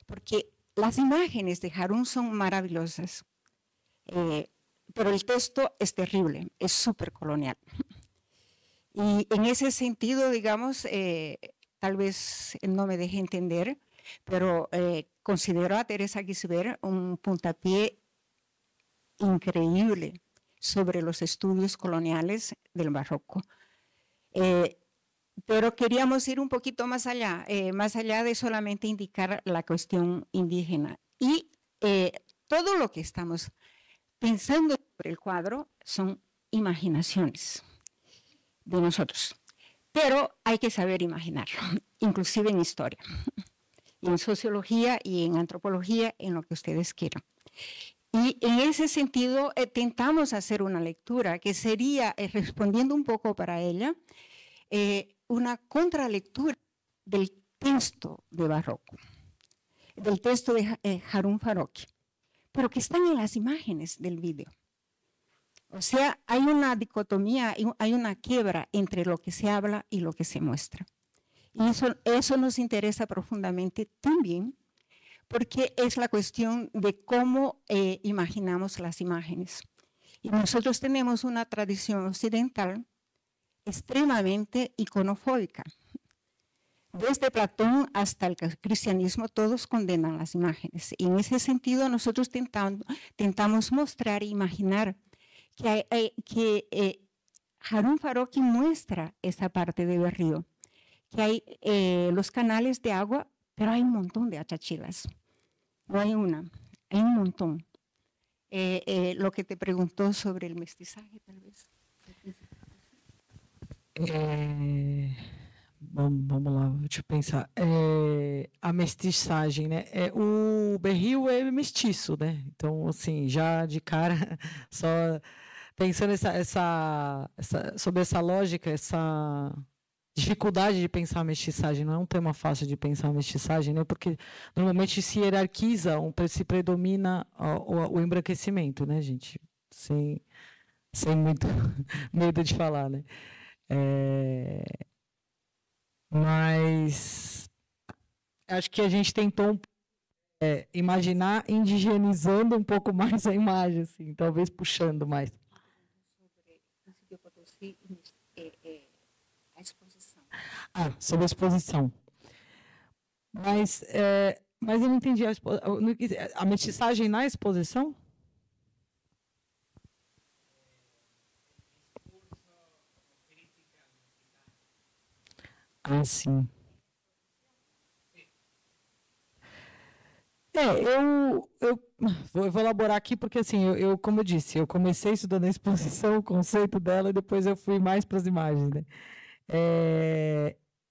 porque las imágenes de Harun son maravillosas, pero el texto es terrible, es súper colonial. Y en ese sentido, digamos, tal vez no me deje entender, pero considero a Teresa Gisbert un puntapié increíble sobre los estudios coloniales del barroco. Pero queríamos ir un poquito más allá de solamente indicar la cuestión indígena. Y todo lo que estamos pensando sobre el cuadro son imaginaciones de nosotros. Pero hay que saber imaginarlo, inclusive en historia, y en sociología y en antropología, en lo que ustedes quieran. Y en ese sentido, tentamos hacer una lectura que sería, respondiendo un poco para ella, una contralectura del texto de barroco, del texto de Harun Farokhi, pero que están en las imágenes del vídeo. O sea, hay una dicotomía, hay una quiebra entre lo que se habla y lo que se muestra. Y eso nos interesa profundamente también, porque es la cuestión de cómo imaginamos las imágenes. Y nosotros tenemos una tradición occidental extremadamente iconofóbica. Desde Platón hasta el cristianismo, todos condenan las imágenes. Y en ese sentido, nosotros tentamos mostrar e imaginar que Harun Farokhi muestra esa parte de Berrío, que hay los canales de agua, pero hay un montón de achachilas. No hay una, hay un montón. Lo que te preguntó sobre el mestizaje, tal vez.
Vamos lá, deixa eu pensar. A mestiçagem, né? O berril é mestiço, né? Então, assim, já de cara, só pensando sobre essa lógica, essa dificuldade de pensar a mestiçagem, não é um tema fácil de pensar a mestiçagem, né? Porque normalmente se hierarquiza, se predomina o embranquecimento, né, gente? Sem muito medo de falar, né? Mas acho que a gente tentou imaginar indigenizando um pouco mais a imagem, assim, talvez puxando mais. Sobre a exposição. Mas eu não entendi a mestiçagem na exposição? Sim. Eu vou elaborar aqui, porque, assim, como eu disse, eu comecei estudando a exposição, o conceito dela, e depois eu fui mais para as imagens, né?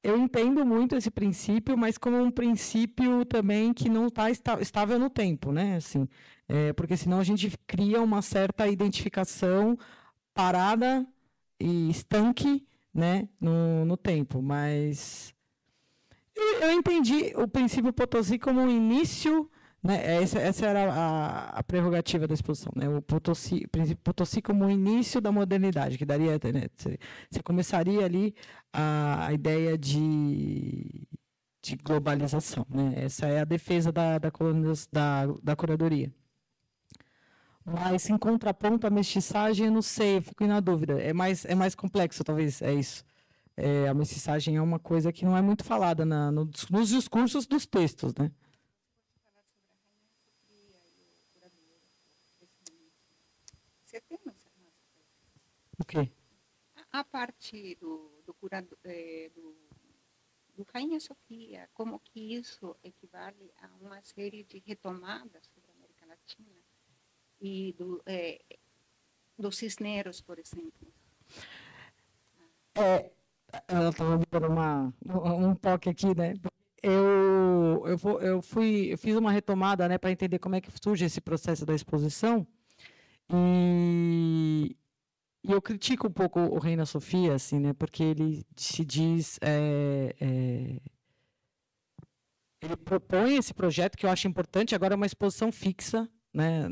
Eu entendo muito esse princípio, mas como um princípio também que não está estável no tempo, né? Assim, porque senão a gente cria uma certa identificação parada e estanque, né, no tempo, mas eu entendi o princípio Potosí como um início, né, essa era a prerrogativa da exposição, né, o princípio Potosí como um início da modernidade, que daria, né, você começaria ali a ideia de globalização, né, essa é a defesa da curadoria. Mas, em contraponto à mestiçagem, eu não sei, eu fico na dúvida. É mais complexo, talvez, é isso. A mestiçagem é uma coisa que não é muito falada nos discursos dos textos, né? O quê?
A parte do Rainha Sofia, como que isso equivale a uma série de retomadas sobre a América Latina? E do Cisneros, por exemplo.
Ela estava me dando um toque aqui, né? Eu fiz uma retomada, né, para entender como é que surge esse processo da exposição, e eu critico um pouco o Reina Sofia, assim, né, porque ele se diz... ele propõe esse projeto, que eu acho importante, agora é uma exposição fixa, né?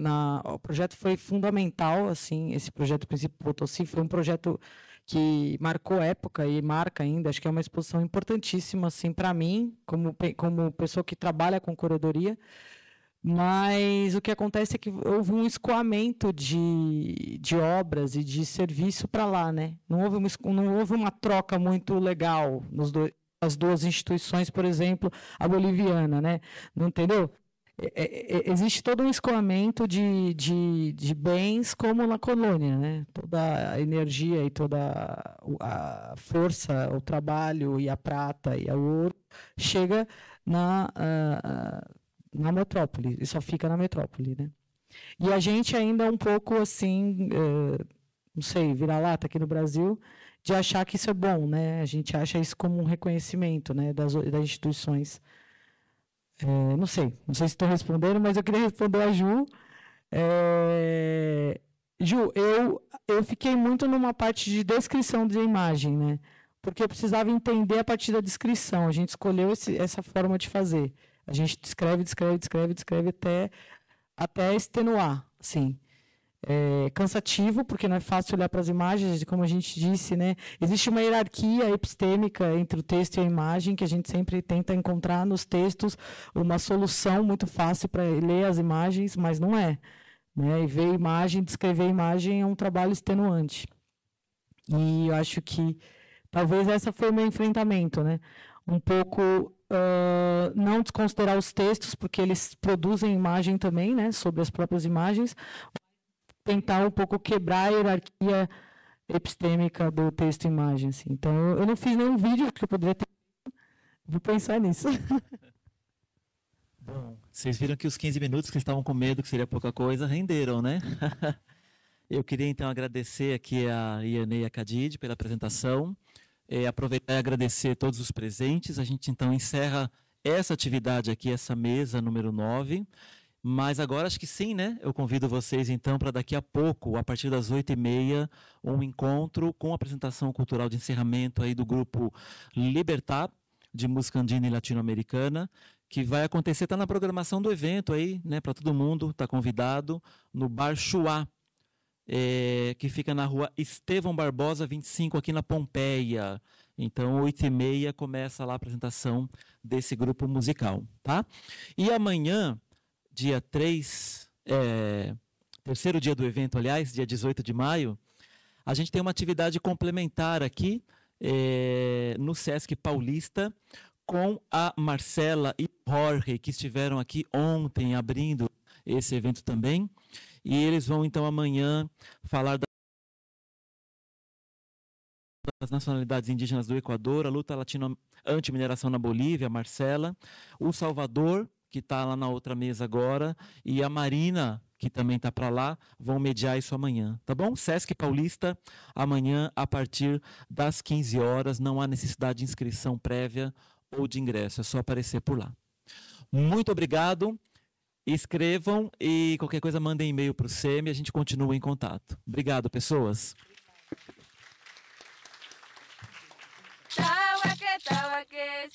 O projeto foi fundamental, assim, esse projeto Princípio Potosí foi um projeto que marcou época e marca ainda. Acho que é uma exposição importantíssima, assim, para mim, como pessoa que trabalha com curadoria. Mas o que acontece é que houve um escoamento de obras e de serviço para lá, né? Não houve uma troca muito legal as duas instituições, por exemplo, a boliviana, né? Não entendeu? Existe todo um escoamento de bens como na colônia, né? Toda a energia e toda a força, o trabalho e a prata e o ouro chega na metrópole, e só fica na metrópole, né? E a gente ainda é um pouco assim, não sei, vira-lata aqui no Brasil, de achar que isso é bom, né? A gente acha isso como um reconhecimento, né, das instituições. Não sei se estou respondendo, mas eu queria responder a Ju. Ju, eu fiquei muito numa parte de descrição de imagem, né? Porque eu precisava entender a partir da descrição. A gente escolheu essa forma de fazer. A gente descreve até extenuar, assim. É cansativo, porque não é fácil olhar para as imagens, como a gente disse, né? Existe uma hierarquia epistêmica entre o texto e a imagem, que a gente sempre tenta encontrar nos textos uma solução muito fácil para ler as imagens, mas não é, né? E ver imagem, descrever imagem é um trabalho extenuante. E eu acho que talvez esse foi o meu enfrentamento, né? Um pouco não desconsiderar os textos, porque eles produzem imagem também, né? Sobre as próprias imagens, tentar um pouco quebrar a hierarquia epistêmica do texto e imagem. Assim. Então, eu não fiz nenhum vídeo que eu poderia ter. Vou pensar nisso.
Bom, vocês viram que os 15 minutos que estavam com medo que seria pouca coisa, renderam, né? Eu queria, então, agradecer aqui a Iane e a Kadid pela apresentação. Aproveitar e agradecer todos os presentes. A gente, então, encerra essa atividade aqui, essa mesa número 9. Mas agora acho que sim, né? Eu convido vocês então para daqui a pouco, a partir das 8h30, um encontro com a apresentação cultural de encerramento aí do grupo Libertar, de música andina e latino-americana, que vai acontecer, está na programação do evento aí, né? Para todo mundo, está convidado, no Bar Chuá, que fica na rua Estevão Barbosa, 25, aqui na Pompeia. Então, 8h30 começa lá a apresentação desse grupo musical, tá? E amanhã, dia 3, terceiro dia do evento, aliás, dia 18 de maio, a gente tem uma atividade complementar aqui no Sesc Paulista com a Marcela e Jorge, que estiveram aqui ontem abrindo esse evento também. E eles vão, então, amanhã falar das nacionalidades indígenas do Equador, a luta anti-mineração na Bolívia, a Marcela, o Salvador, que está lá na outra mesa agora, e a Marina, que também está para lá, vão mediar isso amanhã, tá bom? Sesc Paulista, amanhã, a partir das 15 horas, não há necessidade de inscrição prévia ou de ingresso, é só aparecer por lá. Muito obrigado, escrevam e qualquer coisa mandem e-mail para o SEMI, a gente continua em contato. Obrigado, pessoas. Tawa que